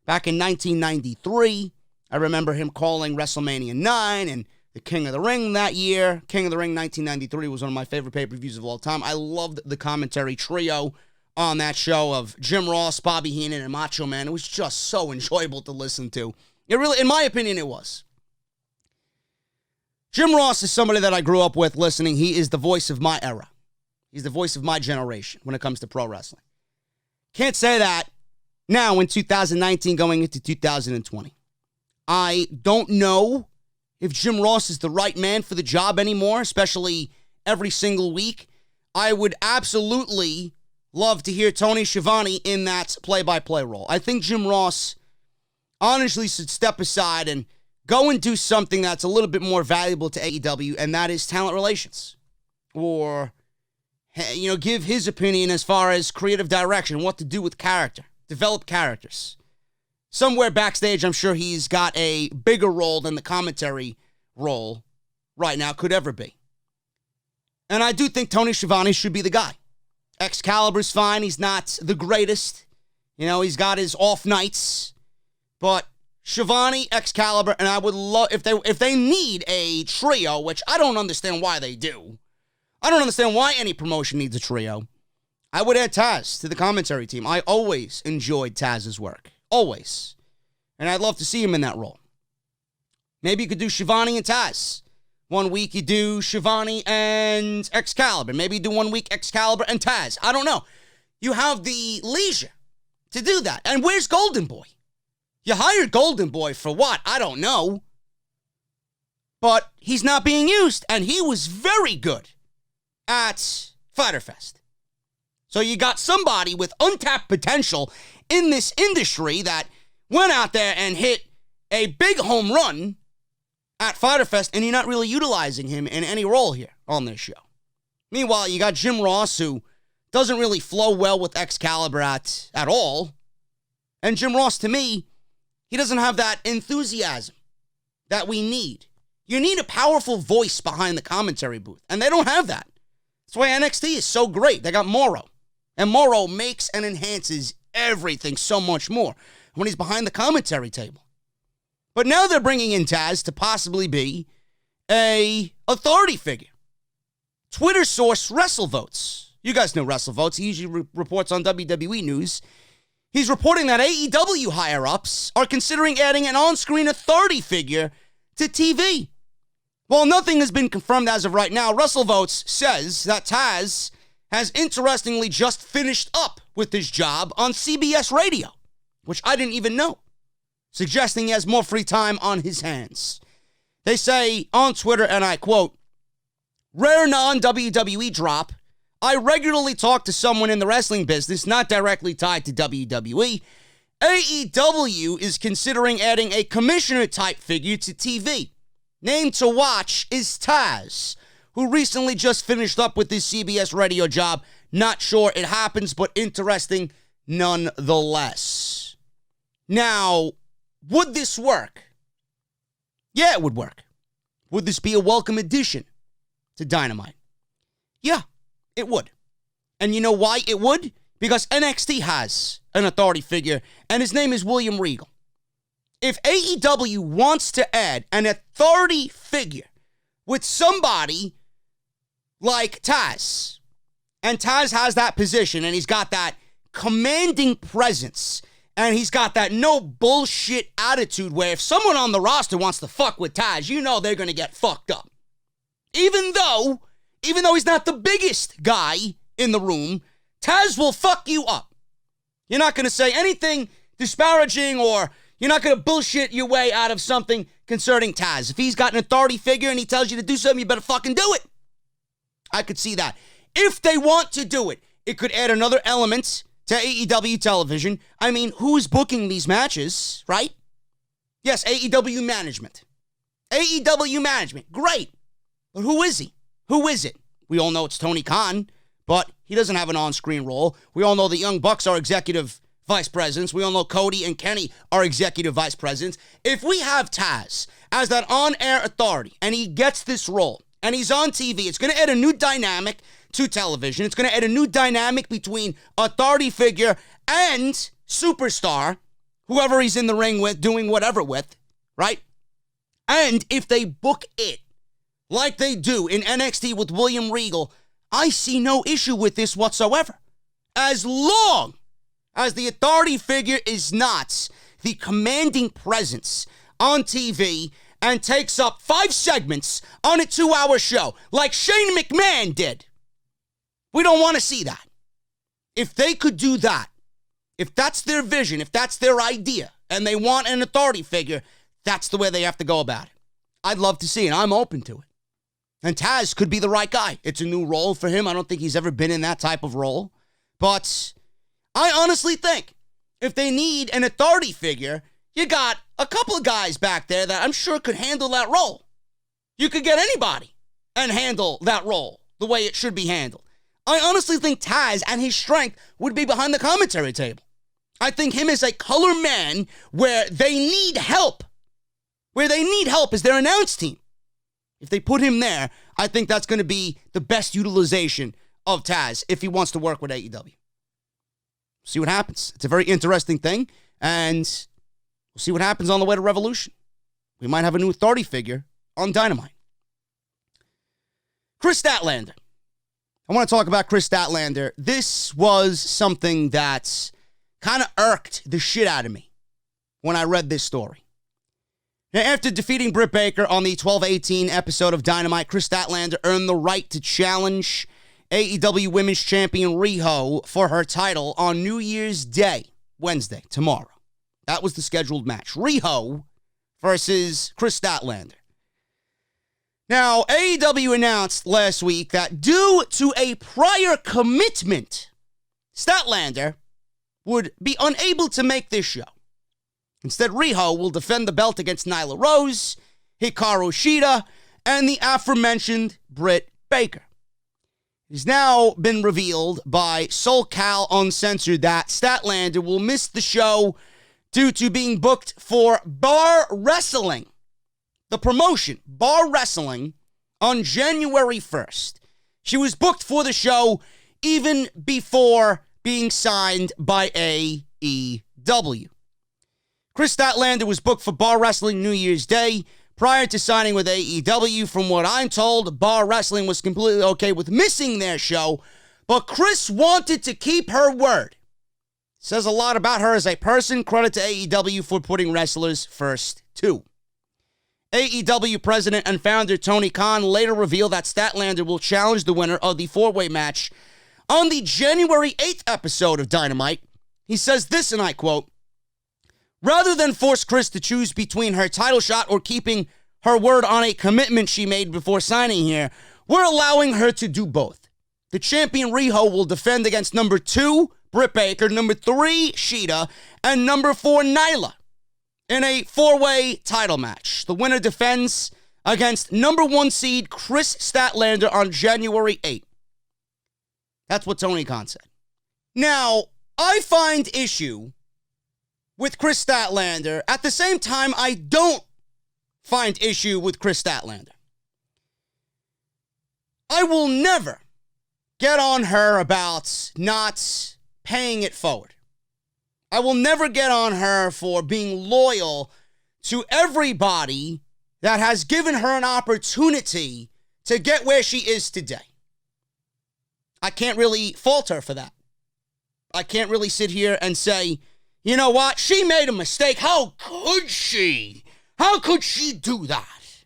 back in 1993. I remember him calling WrestleMania 9 and the King of the Ring that year. King of the Ring 1993 was one of my favorite pay-per-views of all time. I loved the commentary trio on that show of Jim Ross, Bobby Heenan, and Macho Man. It was just so enjoyable to listen to. It really, in my opinion, it was. Jim Ross is somebody that I grew up with listening. He is the voice of my era. He's the voice of my generation when it comes to pro wrestling. Can't say that now in 2019 going into 2020. I don't know if Jim Ross is the right man for the job anymore, especially every single week. I would absolutely love to hear Tony Schiavone in that play-by-play role. I think Jim Ross honestly should step aside and go and do something that's a little bit more valuable to AEW, and that is talent relations. Or, you know, give his opinion as far as creative direction, what to do with character, develop characters. Somewhere backstage, I'm sure he's got a bigger role than the commentary role right now could ever be. And I do think Tony Schiavone should be the guy. Excalibur's fine. He's not the greatest. You know, he's got his off nights. But Schiavone, Excalibur, and I would love, if they need a trio, which I don't understand why they do. I don't understand why any promotion needs a trio. I would add Taz to the commentary team. I always enjoyed Taz's work. Always. And I'd love to see him in that role. Maybe you could do Schiavone and Taz. One week you do Schiavone and Excalibur. Maybe you do 1 week Excalibur and Taz. I don't know. You have the leisure to do that. And where's Golden Boy? You hired Golden Boy for what? I don't know. But he's not being used. And he was very good at Fyter Fest. So you got somebody with untapped potential in this industry that went out there and hit a big home run at Fyter Fest, and you're not really utilizing him in any role here on this show. Meanwhile, you got Jim Ross, who doesn't really flow well with Excalibur at all. And Jim Ross, to me, he doesn't have that enthusiasm that we need. You need a powerful voice behind the commentary booth, and they don't have that. That's why NXT is so great. They got Morrow, and Morrow makes and enhances everything so much more when he's behind the commentary table. But now they're bringing in Taz to possibly be a authority figure. Twitter source WrestleVotes. You guys know WrestleVotes. He usually reports on WWE news. He's reporting that AEW higher-ups are considering adding an on-screen authority figure to TV. While nothing has been confirmed as of right now, WrestleVotes says that Taz has interestingly just finished up with his job on CBS Radio, which I didn't even know, suggesting he has more free time on his hands. They say on Twitter, and I quote, "Rare non-WWE drop. I regularly talk to someone in the wrestling business, not directly tied to WWE. AEW is considering adding a commissioner-type figure to TV. Name to watch is Taz, who recently just finished up with his CBS radio job. Not sure it happens, but interesting nonetheless." Now, would this work? Yeah, it would work. Would this be a welcome addition to Dynamite? Yeah, it would. And you know why it would? Because NXT has an authority figure, and his name is William Regal. If AEW wants to add an authority figure with somebody like Taz, and Taz has that position, and he's got that commanding presence, and he's got that no bullshit attitude where if someone on the roster wants to fuck with Taz, you know they're going to get fucked up. Even though he's not the biggest guy in the room, Taz will fuck you up. You're not going to say anything disparaging, or you're not going to bullshit your way out of something concerning Taz. If he's got an authority figure and he tells you to do something, you better fucking do it. I could see that. If they want to do it, it could add another element to AEW television. I mean, who's booking these matches, right? Yes, AEW management. AEW management, great. But who is he? Who is it? We all know it's Tony Khan, but he doesn't have an on-screen role. We all know the Young Bucks are executive vice presidents. We all know Cody and Kenny are executive vice presidents. If we have Taz as that on-air authority, and he gets this role, and he's on TV, it's going to add a new dynamic to television. It's going to add a new dynamic between authority figure and superstar, whoever he's in the ring with, doing whatever with, right? And if they book it like they do in NXT with William Regal, I see no issue with this whatsoever. As long as the authority figure is not the commanding presence on TV and takes up 5 segments on a 2-hour show like Shane McMahon did. We don't want to see that. If they could do that, if that's their vision, if that's their idea, and they want an authority figure, that's the way they have to go about it. I'd love to see it. I'm open to it. And Taz could be the right guy. It's a new role for him. I don't think he's ever been in that type of role. But I honestly think if they need an authority figure, you got a couple of guys back there that I'm sure could handle that role. You could get anybody and handle that role the way it should be handled. I honestly think Taz and his strength would be behind the commentary table. I think him as a color man where they need help. Where they need help is their announce team. If they put him there, I think that's going to be the best utilization of Taz if he wants to work with AEW. See what happens. It's a very interesting thing, and we'll see what happens on the way to Revolution. We might have a new authority figure on Dynamite. Kris Statlander. I want to talk about Kris Statlander. This was something that kind of irked the shit out of me when I read this story. Now, after defeating Britt Baker on the 12-18 episode of Dynamite, Kris Statlander earned the right to challenge AEW Women's Champion Riho for her title on New Year's Day, Wednesday, tomorrow. That was the scheduled match. Riho versus Kris Statlander. Now, AEW announced last week that due to a prior commitment, Statlander would be unable to make this show. Instead, Riho will defend the belt against Nyla Rose, Hikaru Shida, and the aforementioned Britt Baker. It has now been revealed by SoulCal Uncensored that Statlander will miss the show due to being booked for Bar Wrestling, the promotion, Bar Wrestling, on January 1st. She was booked for the show even before being signed by AEW. Kris Statlander was booked for Bar Wrestling New Year's Day. prior to signing with AEW. From what I'm told, Bar Wrestling was completely okay with missing their show, but Kris wanted to keep her word. Says a lot about her as a person. Credit to AEW for putting wrestlers first, too. AEW president and founder Tony Khan later revealed that Statlander will challenge the winner of the four-way match on the January 8th episode of Dynamite. He says this, and I quote, "Rather than force Kris to choose between her title shot or keeping her word on a commitment she made before signing here, we're allowing her to do both. The champion Riho will defend against number 2, Britt Baker, number 3, Shida, and number 4, Nyla, in a four-way title match. The winner defends against number 1 seed Kris Statlander on January 8th. That's what Tony Khan said. Now, I find issue with Kris Statlander. At the same time, I don't find issue with Kris Statlander. I will never get on her about not paying it forward. I will never get on her for being loyal to everybody that has given her an opportunity to get where she is today. I can't really fault her for that. I can't really sit here and say, you know what, she made a mistake. How could she? How could she do that?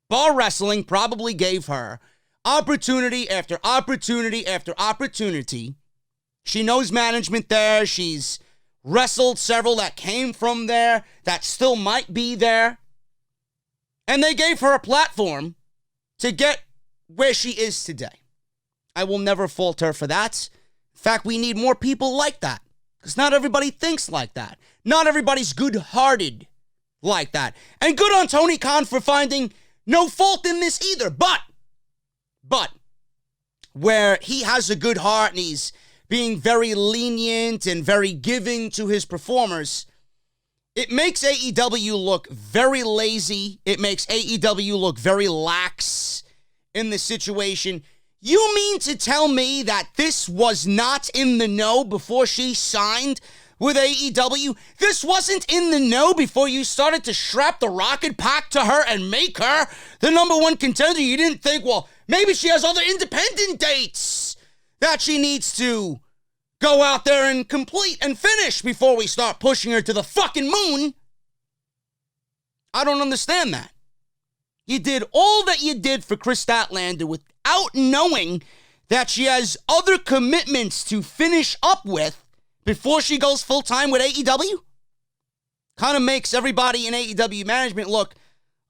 Bar Wrestling probably gave her opportunity after opportunity after opportunity. She knows management there. She's wrestled several that came from there, that still might be there. And they gave her a platform to get where she is today. I will never fault her for that. In fact, we need more people like that, because not everybody thinks like that. Not everybody's good-hearted like that. And good on Tony Khan for finding no fault in this either. But, where he has a good heart and he's being very lenient and very giving to his performers, it makes AEW look very lazy. It makes AEW look very lax in the situation. You mean to tell me that this was not in the know before she signed with AEW? This wasn't in the know before you started to strap the rocket pack to her and make her the number 1 contender? You didn't think, well, maybe she has other independent dates that she needs to go out there and complete and finish before we start pushing her to the fucking moon? I don't understand that. You did all that you did for Kris Statlander without knowing that she has other commitments to finish up with before she goes full-time with AEW? Kind of makes everybody in AEW management look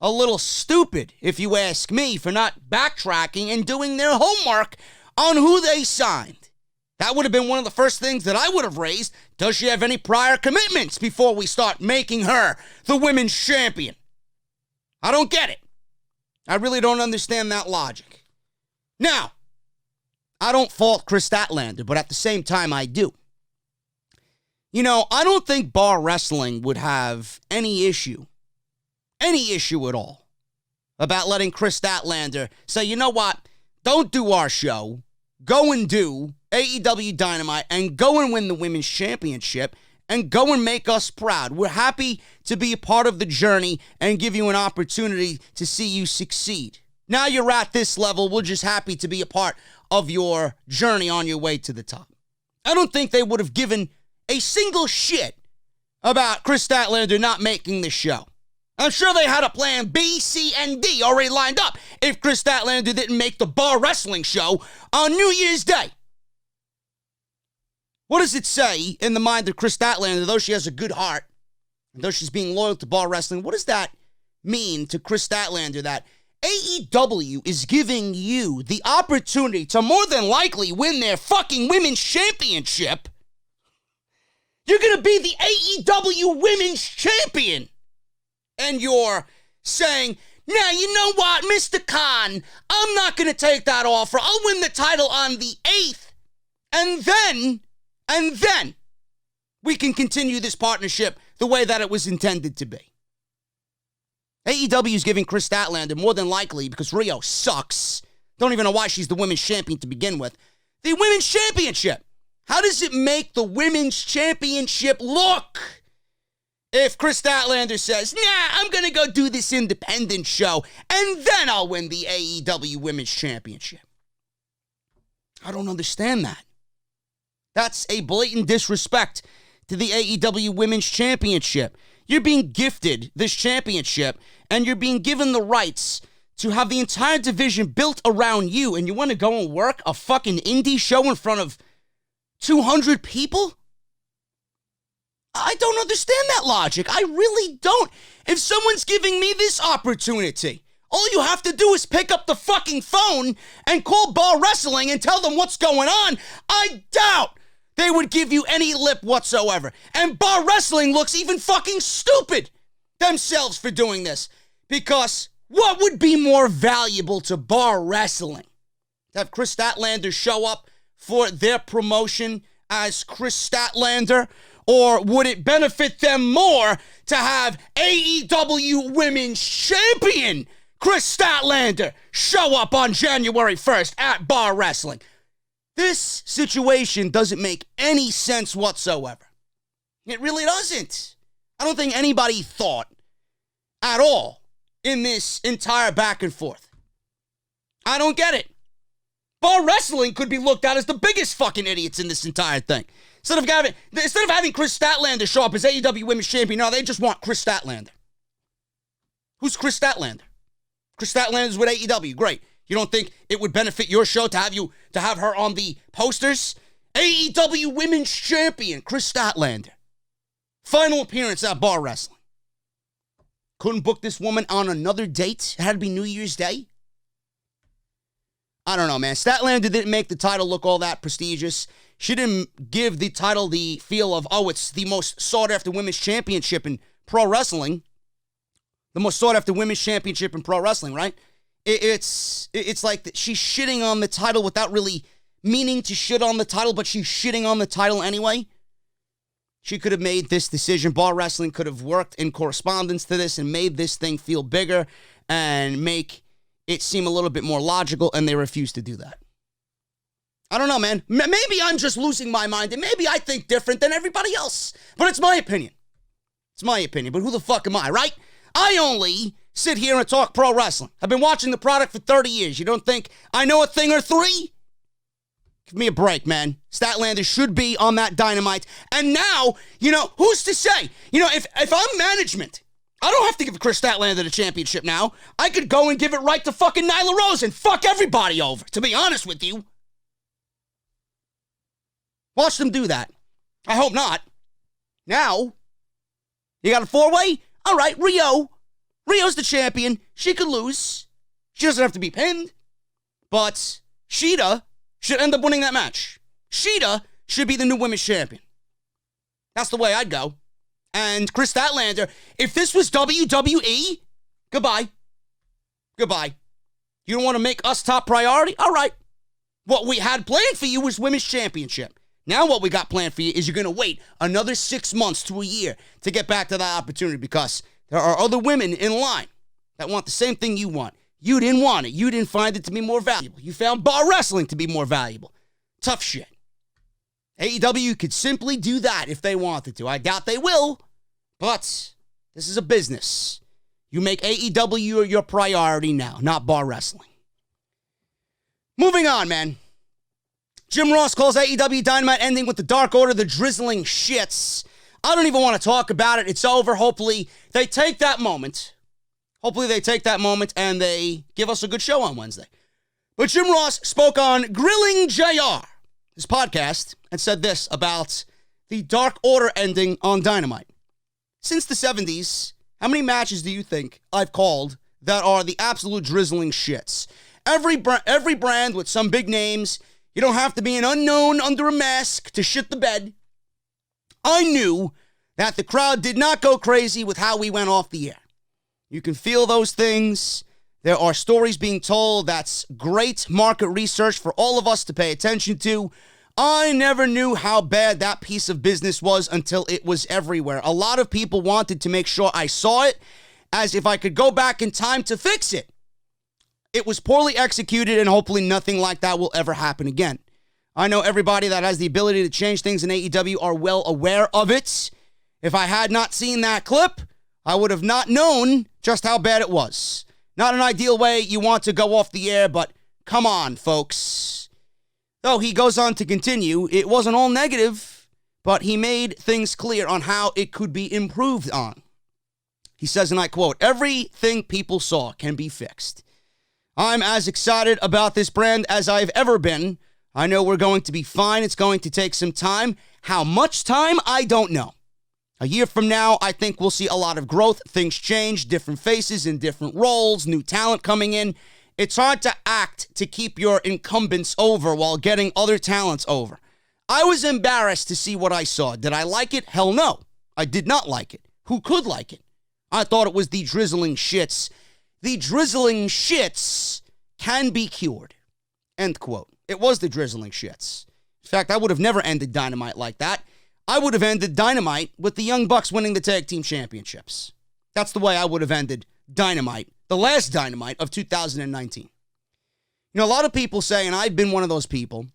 a little stupid, if you ask me, for not backtracking and doing their homework on who they signed. That would have been one of the first things that I would have raised. Does she have any prior commitments before we start making her the women's champion? I don't get it. I really don't understand that logic. Now, I don't fault Kris Statlander, but at the same time, I do. You know, I don't think Bar Wrestling would have any issue at all, about letting Kris Statlander say, you know what, don't do our show, go and do AEW Dynamite, and go and win the Women's Championship, and go and make us proud. We're happy to be a part of the journey and give you an opportunity to see you succeed. Now you're at this level, we're just happy to be a part of your journey on your way to the top. I don't think they would have given a single shit about Kris Statlander not making the show. I'm sure they had a plan B, C, and D already lined up if Kris Statlander didn't make the Bar Wrestling show on New Year's Day. What does it say in the mind of Kris Statlander, though she has a good heart, and though she's being loyal to Bar Wrestling, what does that mean to Kris Statlander that AEW is giving you the opportunity to more than likely win their fucking women's championship? You're going to be the AEW women's champion. And you're saying, now, you know what, Mr. Khan, I'm not going to take that offer. I'll win the title on the 8th. And then we can continue this partnership the way that it was intended to be. AEW is giving Kris Statlander more than likely, because Riho sucks. Don't even know why she's the women's champion to begin with. The women's championship. How does it make the women's championship look if Kris Statlander says, nah, I'm going to go do this independent show, and then I'll win the AEW Women's Championship. I don't understand that. That's a blatant disrespect to the AEW Women's Championship. You're being gifted this championship, and you're being given the rights to have the entire division built around you, and you want to go and work a fucking indie show in front of 200 people? I don't understand that logic. I really don't. If someone's giving me this opportunity, all you have to do is pick up the fucking phone and call Bar Wrestling and tell them what's going on. I doubt they would give you any lip whatsoever. And Bar Wrestling looks even fucking stupid themselves for doing this. Because what would be more valuable to Bar Wrestling? To have Kris Statlander show up for their promotion as Kris Statlander? Or would it benefit them more to have AEW Women's Champion Kris Statlander show up on January 1st at Bar Wrestling? This situation doesn't make any sense whatsoever. It really doesn't. I don't think anybody thought at all in this entire back and forth. I don't get it. Bar Wrestling could be looked at as the biggest fucking idiots in this entire thing. Instead of having Kris Statlander show up as AEW Women's Champion, no, they just want Kris Statlander. Who's Kris Statlander? Kris Statlander's with AEW. Great. You don't think it would benefit your show to have her on the posters? AEW Women's Champion, Kris Statlander. Final appearance at Bar Wrestling. Couldn't book this woman on another date? It had to be New Year's Day? I don't know, man. Statlander didn't make the title look all that prestigious. She didn't give the title the feel of, oh, it's the most sought-after women's championship in pro wrestling. The most sought-after women's championship in pro wrestling, right? It's like she's shitting on the title without really meaning to shit on the title, but she's shitting on the title anyway. She could have made this decision. Bar Wrestling could have worked in correspondence to this and made this thing feel bigger and make it seem a little bit more logical, and they refused to do that. I don't know, man. Maybe I'm just losing my mind, and maybe I think different than everybody else. But it's my opinion. It's my opinion, but who the fuck am I, right? I only sit here and talk pro wrestling. I've been watching the product for 30 years. You don't think I know a thing or three? Give me a break, man. Statlander should be on that Dynamite. And now, who's to say? If I'm management, I don't have to give Kris Statlander the championship now. I could go and give it right to fucking Nyla Rose and fuck everybody over, to be honest with you. Watch them do that. I hope not. Now, you got a four-way? All right, Rio. Rio's the champion. She could lose. She doesn't have to be pinned. But Shida should end up winning that match. Shida should be the new women's champion. That's the way I'd go. And Kris Statlander, if this was WWE, goodbye. Goodbye. You don't want to make us top priority? All right. What we had planned for you was women's championship. Now what we got planned for you is you're going to wait another 6 months to a year to get back to that opportunity because there are other women in line that want the same thing you want. You didn't want it. You didn't find it to be more valuable. You found Bar Wrestling to be more valuable. Tough shit. AEW could simply do that if they wanted to. I doubt they will, but this is a business. You make AEW your priority now, not Bar Wrestling. Moving on, man. Jim Ross calls AEW Dynamite ending with the Dark Order, the drizzling shits. I don't even want to talk about it. It's over. Hopefully they take that moment. And they give us a good show on Wednesday. But Jim Ross spoke on Grilling JR, his podcast, and said this about the Dark Order ending on Dynamite. Since the 70s, how many matches do you think I've called that are the absolute drizzling shits? Every brand with some big names. You don't have to be an unknown under a mask to shit the bed. I knew that the crowd did not go crazy with how we went off the air. You can feel those things. There are stories being told. That's great market research for all of us to pay attention to. I never knew how bad that piece of business was until it was everywhere. A lot of people wanted to make sure I saw it as if I could go back in time to fix it. It was poorly executed, and hopefully nothing like that will ever happen again. I know everybody that has the ability to change things in AEW are well aware of it. If I had not seen that clip, I would have not known just how bad it was. Not an ideal way you want to go off the air, but come on, folks. Though he goes on to continue, it wasn't all negative, but he made things clear on how it could be improved on. He says, and I quote, "Everything people saw can be fixed. I'm as excited about this brand as I've ever been. I know we're going to be fine. It's going to take some time. How much time? I don't know. A year from now, I think we'll see a lot of growth. Things change, different faces in different roles, new talent coming in. It's hard to act to keep your incumbents over while getting other talents over. I was embarrassed to see what I saw. Did I like it? Hell no. I did not like it. Who could like it? I thought it was the drizzling shits. The drizzling shits can be cured." End quote. It was the drizzling shits. In fact, I would have never ended Dynamite like that. I would have ended Dynamite with the Young Bucks winning the tag team championships. That's the way I would have ended Dynamite, the last Dynamite of 2019. You know, a lot of people say, and I've been one of those people,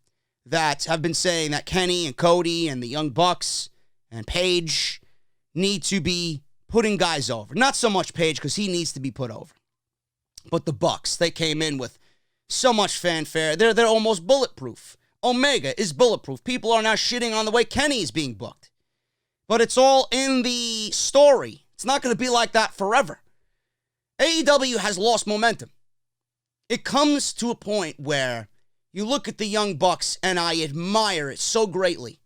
that have been saying that Kenny and Cody and the Young Bucks and Paige need to be putting guys over. Not so much Paige, because he needs to be put over. But the Bucks, they came in with so much fanfare. They're almost bulletproof. Omega is bulletproof. People are now shitting on the way Kenny is being booked. But it's all in the story. It's not going to be like that forever. AEW has lost momentum. It comes to a point where you look at the Young Bucks, and I admire it so greatly,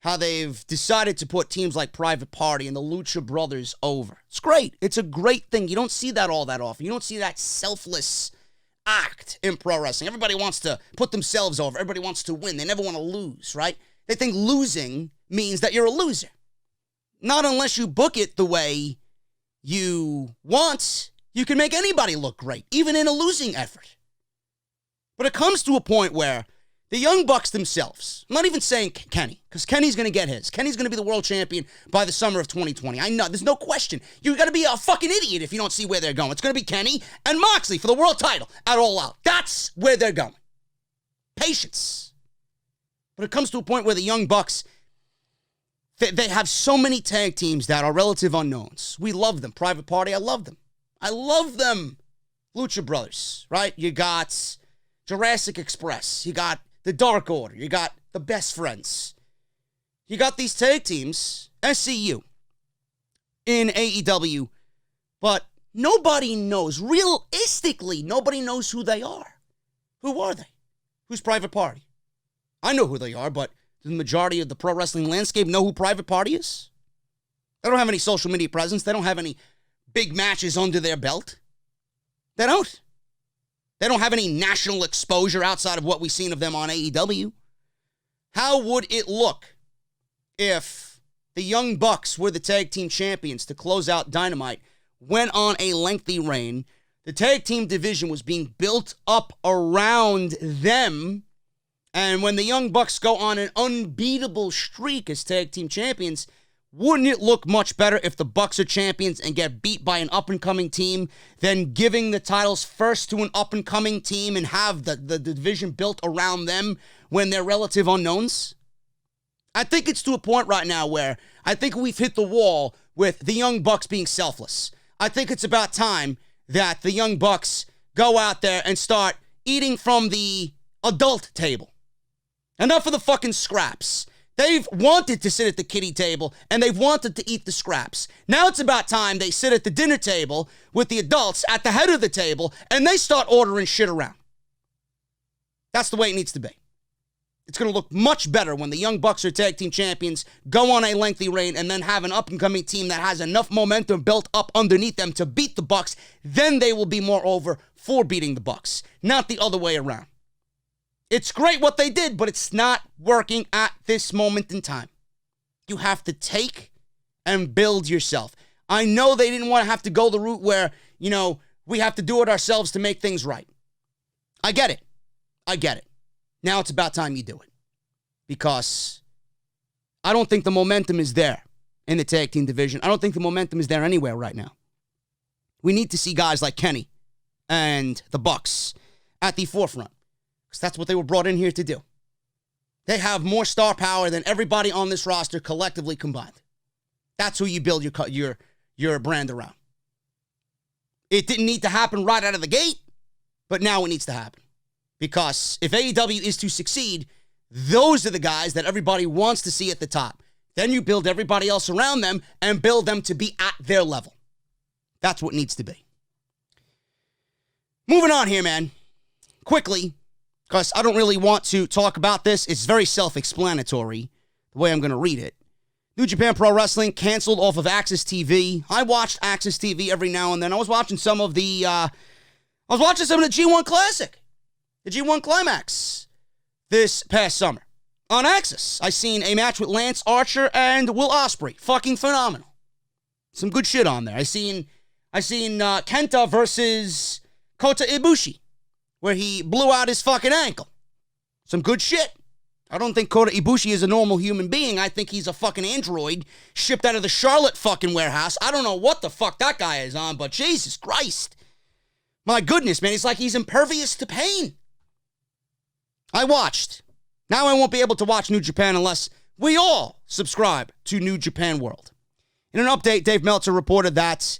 how they've decided to put teams like Private Party and the Lucha Brothers over. It's great. It's a great thing. You don't see that all that often. You don't see that selfless act in pro wrestling. Everybody wants to put themselves over. Everybody wants to win. They never want to lose, right? They think losing means that you're a loser. Not unless you book it the way you want. You can make anybody look great, even in a losing effort. But it comes to a point where the Young Bucks themselves, I'm not even saying Kenny, because Kenny's going to get his. Kenny's going to be the world champion by the summer of 2020. I know, there's no question. You got to be a fucking idiot if you don't see where they're going. It's going to be Kenny and Moxley for the world title at All Out. That's where they're going. Patience. But it comes to a point where the Young Bucks, they have so many tag teams that are relative unknowns. We love them. Private Party, I love them. I love them. Lucha Brothers, right? You got Jurassic Express. You got the Dark Order. You got the Best Friends. You got these tag teams, SCU, in AEW, but nobody knows. Realistically, nobody knows who they are. Who are they? Who's Private Party? I know who they are, but the majority of the pro wrestling landscape know who Private Party is? They don't have any social media presence. They don't have any big matches under their belt. They don't. They don't have any national exposure outside of what we've seen of them on AEW. How would it look if the Young Bucks were the tag team champions to close out Dynamite, went on a lengthy reign, the tag team division was being built up around them, and when the Young Bucks go on an unbeatable streak as tag team champions, wouldn't it look much better if the Bucks are champions and get beat by an up-and-coming team than giving the titles first to an up-and-coming team and have the division built around them when they're relative unknowns? I think it's to a point right now where I think we've hit the wall with the Young Bucks being selfless. I think it's about time that the Young Bucks go out there and start eating from the adult table. Enough of the fucking scraps. They've wanted to sit at the kiddie table, and they've wanted to eat the scraps. Now it's about time they sit at the dinner table with the adults at the head of the table, and they start ordering shit around. That's the way it needs to be. It's going to look much better when the Young Bucks are tag team champions, go on a lengthy reign, and then have an up-and-coming team that has enough momentum built up underneath them to beat the Bucks. Then they will be more over for beating the Bucks, not the other way around. It's great what they did, but it's not working at this moment in time. You have to take and build yourself. I know they didn't want to have to go the route where, we have to do it ourselves to make things right. I get it. Now it's about time you do it. Because I don't think the momentum is there in the tag team division. I don't think the momentum is there anywhere right now. We need to see guys like Kenny and the Bucks at the forefront. Because that's what they were brought in here to do. They have more star power than everybody on this roster collectively combined. That's who you build your brand around. It didn't need to happen right out of the gate, but now it needs to happen. Because if AEW is to succeed, those are the guys that everybody wants to see at the top. Then you build everybody else around them and build them to be at their level. That's what needs to be. Moving on here, man. Quickly, because I don't really want to talk about this. It's very self-explanatory, the way I'm going to read it. New Japan Pro Wrestling canceled off of AXS TV. I watched AXS TV every now and then. I was watching some of the G1 Classic, the G1 Climax this past summer on AXS. I seen a match with Lance Archer and Will Ospreay. Fucking phenomenal. Some good shit on there. I seen Kenta versus Kota Ibushi, where he blew out his fucking ankle. Some good shit. I don't think Kota Ibushi is a normal human being. I think he's a fucking android shipped out of the Charlotte fucking warehouse. I don't know what the fuck that guy is on, but Jesus Christ. My goodness, man. It's like he's impervious to pain. I watched. Now I won't be able to watch New Japan unless we all subscribe to New Japan World. In an update, Dave Meltzer reported that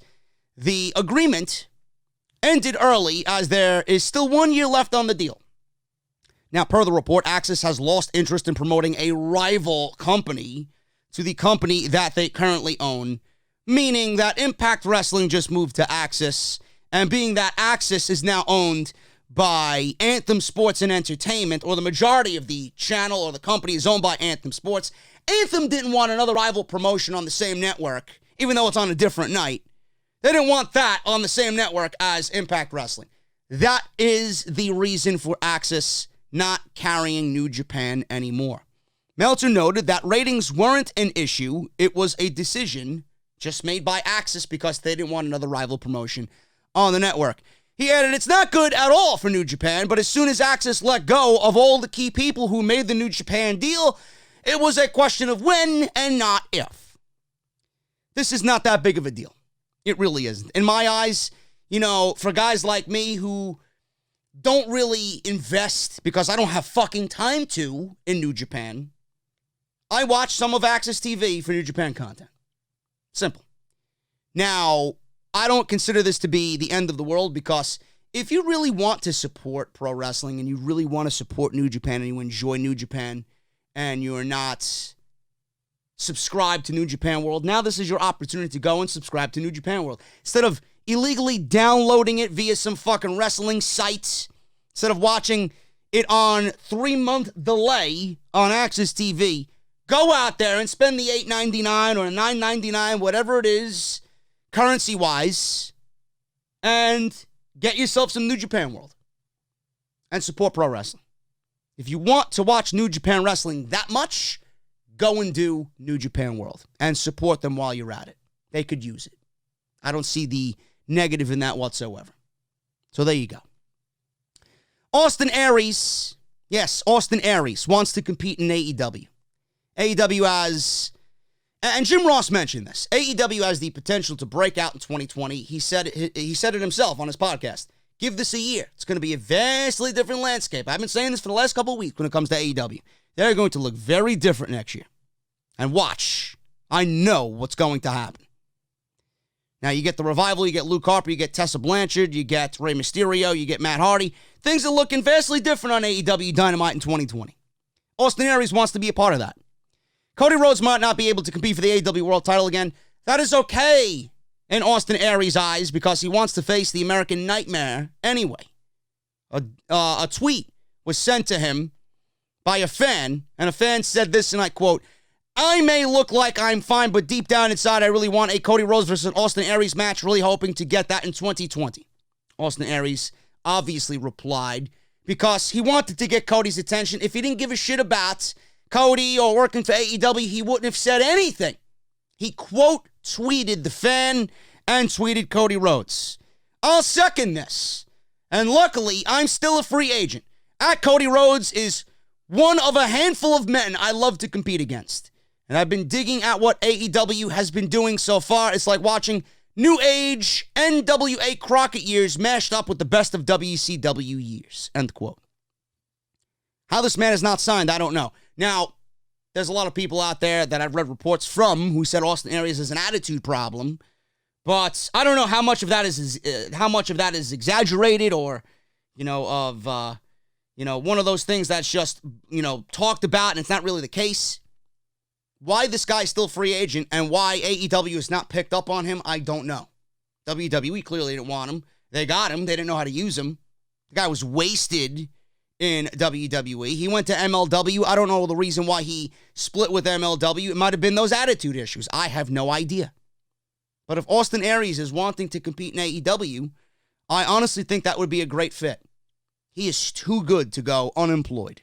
the agreement ended early as there is still 1 year left on the deal. Now, per the report, AXS has lost interest in promoting a rival company to the company that they currently own, meaning that Impact Wrestling just moved to AXS, and being that AXS is now owned by Anthem Sports and Entertainment, or the majority of the channel or the company is owned by Anthem Sports. Anthem didn't want another rival promotion on the same network, even though it's on a different night. They didn't want that on the same network as Impact Wrestling. That is the reason for AXS not carrying New Japan anymore. Meltzer noted that ratings weren't an issue. It was a decision just made by AXS because they didn't want another rival promotion on the network. He added, it's not good at all for New Japan, but as soon as AXS let go of all the key people who made the New Japan deal, it was a question of when and not if. This is not that big of a deal. It really isn't. In my eyes, for guys like me who don't really invest because I don't have fucking time to in New Japan, I watch some of AXS TV for New Japan content. Simple. Now, I don't consider this to be the end of the world because if you really want to support pro wrestling and you really want to support New Japan and you enjoy New Japan and you're not subscribed to New Japan World, now this is your opportunity to go and subscribe to New Japan World. Instead of illegally downloading it via some fucking wrestling sites, instead of watching it on 3-month delay on AXS TV, go out there and spend the $8.99 or $9.99, whatever it is, currency-wise, and get yourself some New Japan World and support pro wrestling. If you want to watch New Japan Wrestling that much, go and do New Japan World and support them while you're at it. They could use it. I don't see the negative in that whatsoever. So there you go. Austin Aries. Yes, Austin Aries wants to compete in AEW. AEW has, and Jim Ross mentioned this, AEW has the potential to break out in 2020. He said it himself on his podcast. Give this a year. It's going to be a vastly different landscape. I've been saying this for the last couple of weeks when it comes to AEW. They're going to look very different next year. And watch. I know what's going to happen. Now, you get the Revival, you get Luke Harper, you get Tessa Blanchard, you get Rey Mysterio, you get Matt Hardy. Things are looking vastly different on AEW Dynamite in 2020. Austin Aries wants to be a part of that. Cody Rhodes might not be able to compete for the AEW World title again. That is okay in Austin Aries' eyes because he wants to face the American Nightmare anyway. A tweet was sent to him by a fan, and a fan said this, and I quote, I may look like I'm fine, but deep down inside, I really want a Cody Rhodes versus Austin Aries match, really hoping to get that in 2020. Austin Aries obviously replied because he wanted to get Cody's attention. If he didn't give a shit about Cody or working for AEW, he wouldn't have said anything. He quote tweeted the fan and tweeted Cody Rhodes. I'll second this. And luckily, I'm still a free agent. At Cody Rhodes is one of a handful of men I love to compete against. And I've been digging at what AEW has been doing so far. It's like watching New Age NWA Crockett years mashed up with the best of WCW years. End quote. How this man is not signed, I don't know. Now, there's a lot of people out there that I've read reports from who said Austin Aries has an attitude problem. But I don't know how much of that is exaggerated or, one of those things that's just, talked about and it's not really the case. Why this guy's still free agent and why AEW has not picked up on him, I don't know. WWE clearly didn't want him. They got him. They didn't know how to use him. The guy was wasted in WWE. He went to MLW. I don't know the reason why he split with MLW. It might have been those attitude issues. I have no idea. But if Austin Aries is wanting to compete in AEW, I honestly think that would be a great fit. He is too good to go unemployed.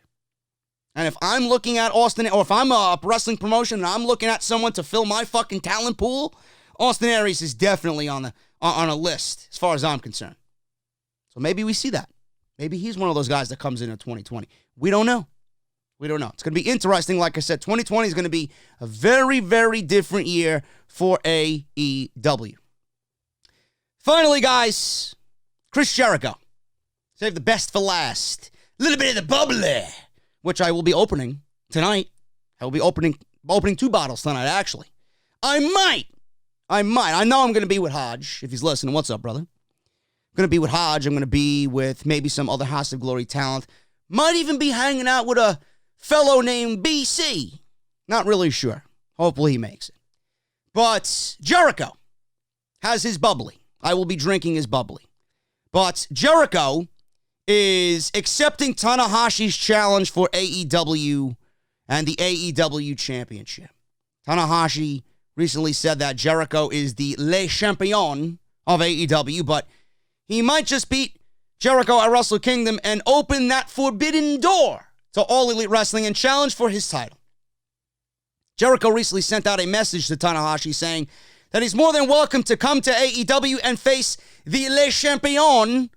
And if I'm looking at Austin, or if I'm a wrestling promotion and I'm looking at someone to fill my fucking talent pool, Austin Aries is definitely on a list as far as I'm concerned. So maybe we see that. Maybe he's one of those guys that comes in 2020. We don't know. It's going to be interesting. Like I said, 2020 is going to be a very, very different year for AEW. Finally, guys, Chris Jericho. Save the best for last. A little bit of the bubbly, which I will be opening tonight. I will be opening 2 bottles tonight, actually. I might. I know I'm going to be with Hodge, if he's listening. What's up, brother? I'm going to be with Hodge. I'm going to be with maybe some other House of Glory talent. Might even be hanging out with a fellow named BC. Not really sure. Hopefully he makes it. But Jericho has his bubbly. I will be drinking his bubbly. But Jericho is accepting Tanahashi's challenge for AEW and the AEW Championship. Tanahashi recently said that Jericho is the Le Champion of AEW, but he might just beat Jericho at Wrestle Kingdom and open that forbidden door to All Elite Wrestling and challenge for his title. Jericho recently sent out a message to Tanahashi saying that he's more than welcome to come to AEW and face the Le Champion.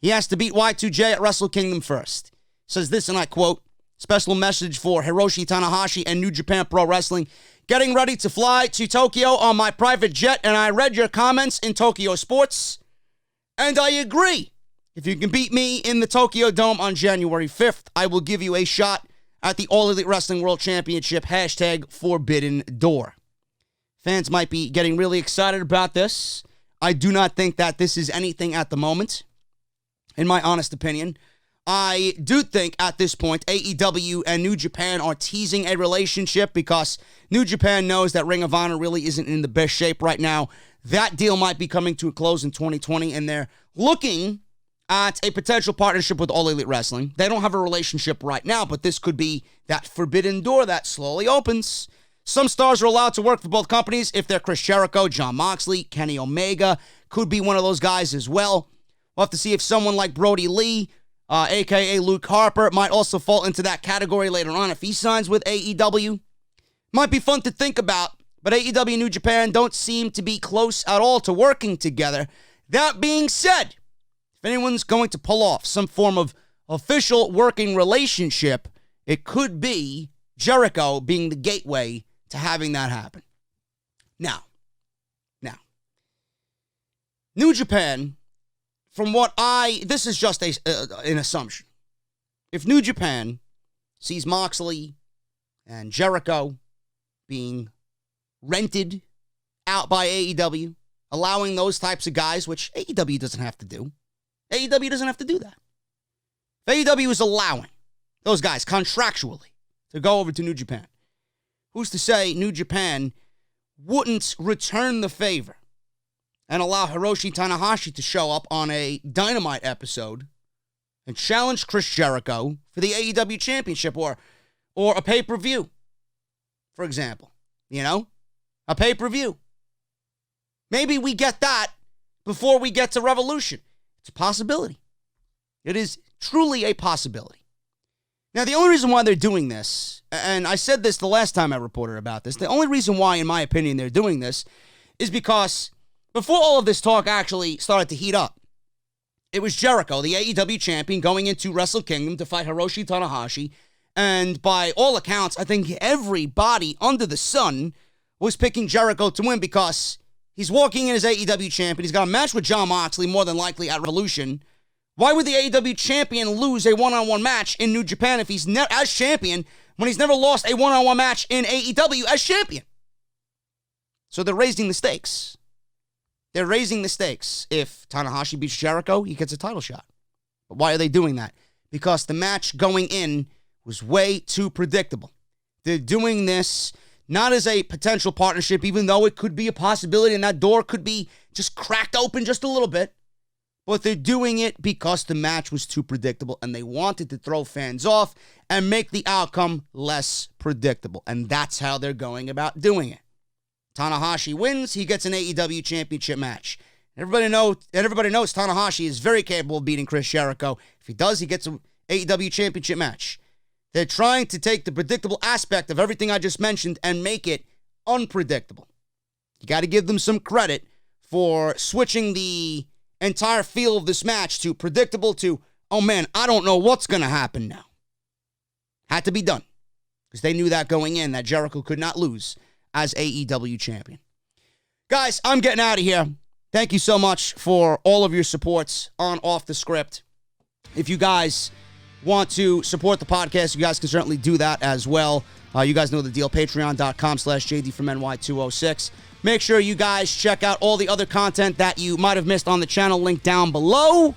He has to beat Y2J at Wrestle Kingdom first. Says this, and I quote, special message for Hiroshi Tanahashi and New Japan Pro Wrestling. Getting ready to fly to Tokyo on my private jet, and I read your comments in Tokyo Sports, and I agree. If you can beat me in the Tokyo Dome on January 5th, I will give you a shot at the All Elite Wrestling World Championship, #Forbidden Door. Fans might be getting really excited about this. I do not think that this is anything at the moment. In my honest opinion, I do think at this point AEW and New Japan are teasing a relationship because New Japan knows that Ring of Honor really isn't in the best shape right now. That deal might be coming to a close in 2020, and they're looking at a potential partnership with All Elite Wrestling. They don't have a relationship right now, but this could be that forbidden door that slowly opens. Some stars are allowed to work for both companies if they're Chris Jericho, Jon Moxley, Kenny Omega. Could be one of those guys as well. We'll have to see if someone like Brody Lee, a.k.a. Luke Harper, might also fall into that category later on if he signs with AEW. Might be fun to think about, but AEW and New Japan don't seem to be close at all to working together. That being said, if anyone's going to pull off some form of official working relationship, it could be Jericho being the gateway to having that happen. Now, New Japan, this is just an assumption. If New Japan sees Moxley and Jericho being rented out by AEW, allowing those types of guys, which AEW doesn't have to do. AEW doesn't have to do that. If AEW is allowing those guys contractually to go over to New Japan, who's to say New Japan wouldn't return the favor and allow Hiroshi Tanahashi to show up on a Dynamite episode and challenge Chris Jericho for the AEW Championship or a pay-per-view, for example. A pay-per-view. Maybe we get that before we get to Revolution. It's a possibility. It is truly a possibility. Now, the only reason why they're doing this, and I said this the last time I reported about this, the only reason why, in my opinion, they're doing this is because before all of this talk actually started to heat up, it was Jericho, the AEW champion, going into Wrestle Kingdom to fight Hiroshi Tanahashi. And by all accounts, I think everybody under the sun was picking Jericho to win because he's walking in as AEW champion. He's got a match with Jon Moxley, more than likely at Revolution. Why would the AEW champion lose a one-on-one match in New Japan if he's as champion? when he's never lost a one-on-one match in AEW as champion. So they're raising the stakes. They're raising the stakes. If Tanahashi beats Jericho, he gets a title shot. But why are they doing that? Because the match going in was way too predictable. They're doing this not as a potential partnership, even though it could be a possibility and that door could be just cracked open just a little bit. But they're doing it because the match was too predictable and they wanted to throw fans off and make the outcome less predictable. And that's how they're going about doing it. Tanahashi wins, he gets an AEW championship match. Everybody knows Tanahashi is very capable of beating Chris Jericho. If he does, he gets an AEW championship match. They're trying to take the predictable aspect of everything I just mentioned and make it unpredictable. You got to give them some credit for switching the entire feel of this match to predictable to, oh man, I don't know what's going to happen now. Had to be done. Because they knew that going in, that Jericho could not lose as AEW champion. Guys, I'm getting out of here. Thank you so much for all of your supports on Off the Script. If you guys want to support the podcast, you guys can certainly do that as well. You guys know the deal. Patreon.com/JD from NY206. Make sure you guys check out all the other content that you might have missed on the channel, link down below.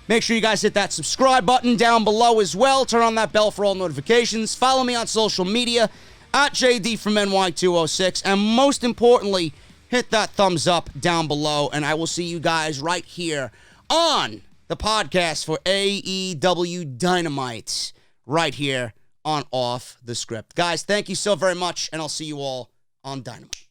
Make sure you guys hit that subscribe button down below as well. Turn on that bell for all notifications. Follow me on social media at JD from NY206. And most importantly, hit that thumbs up down below. And I will see you guys right here on the podcast for AEW Dynamite right here on Off the Script. Guys, thank you so very much, and I'll see you all on Dynamite.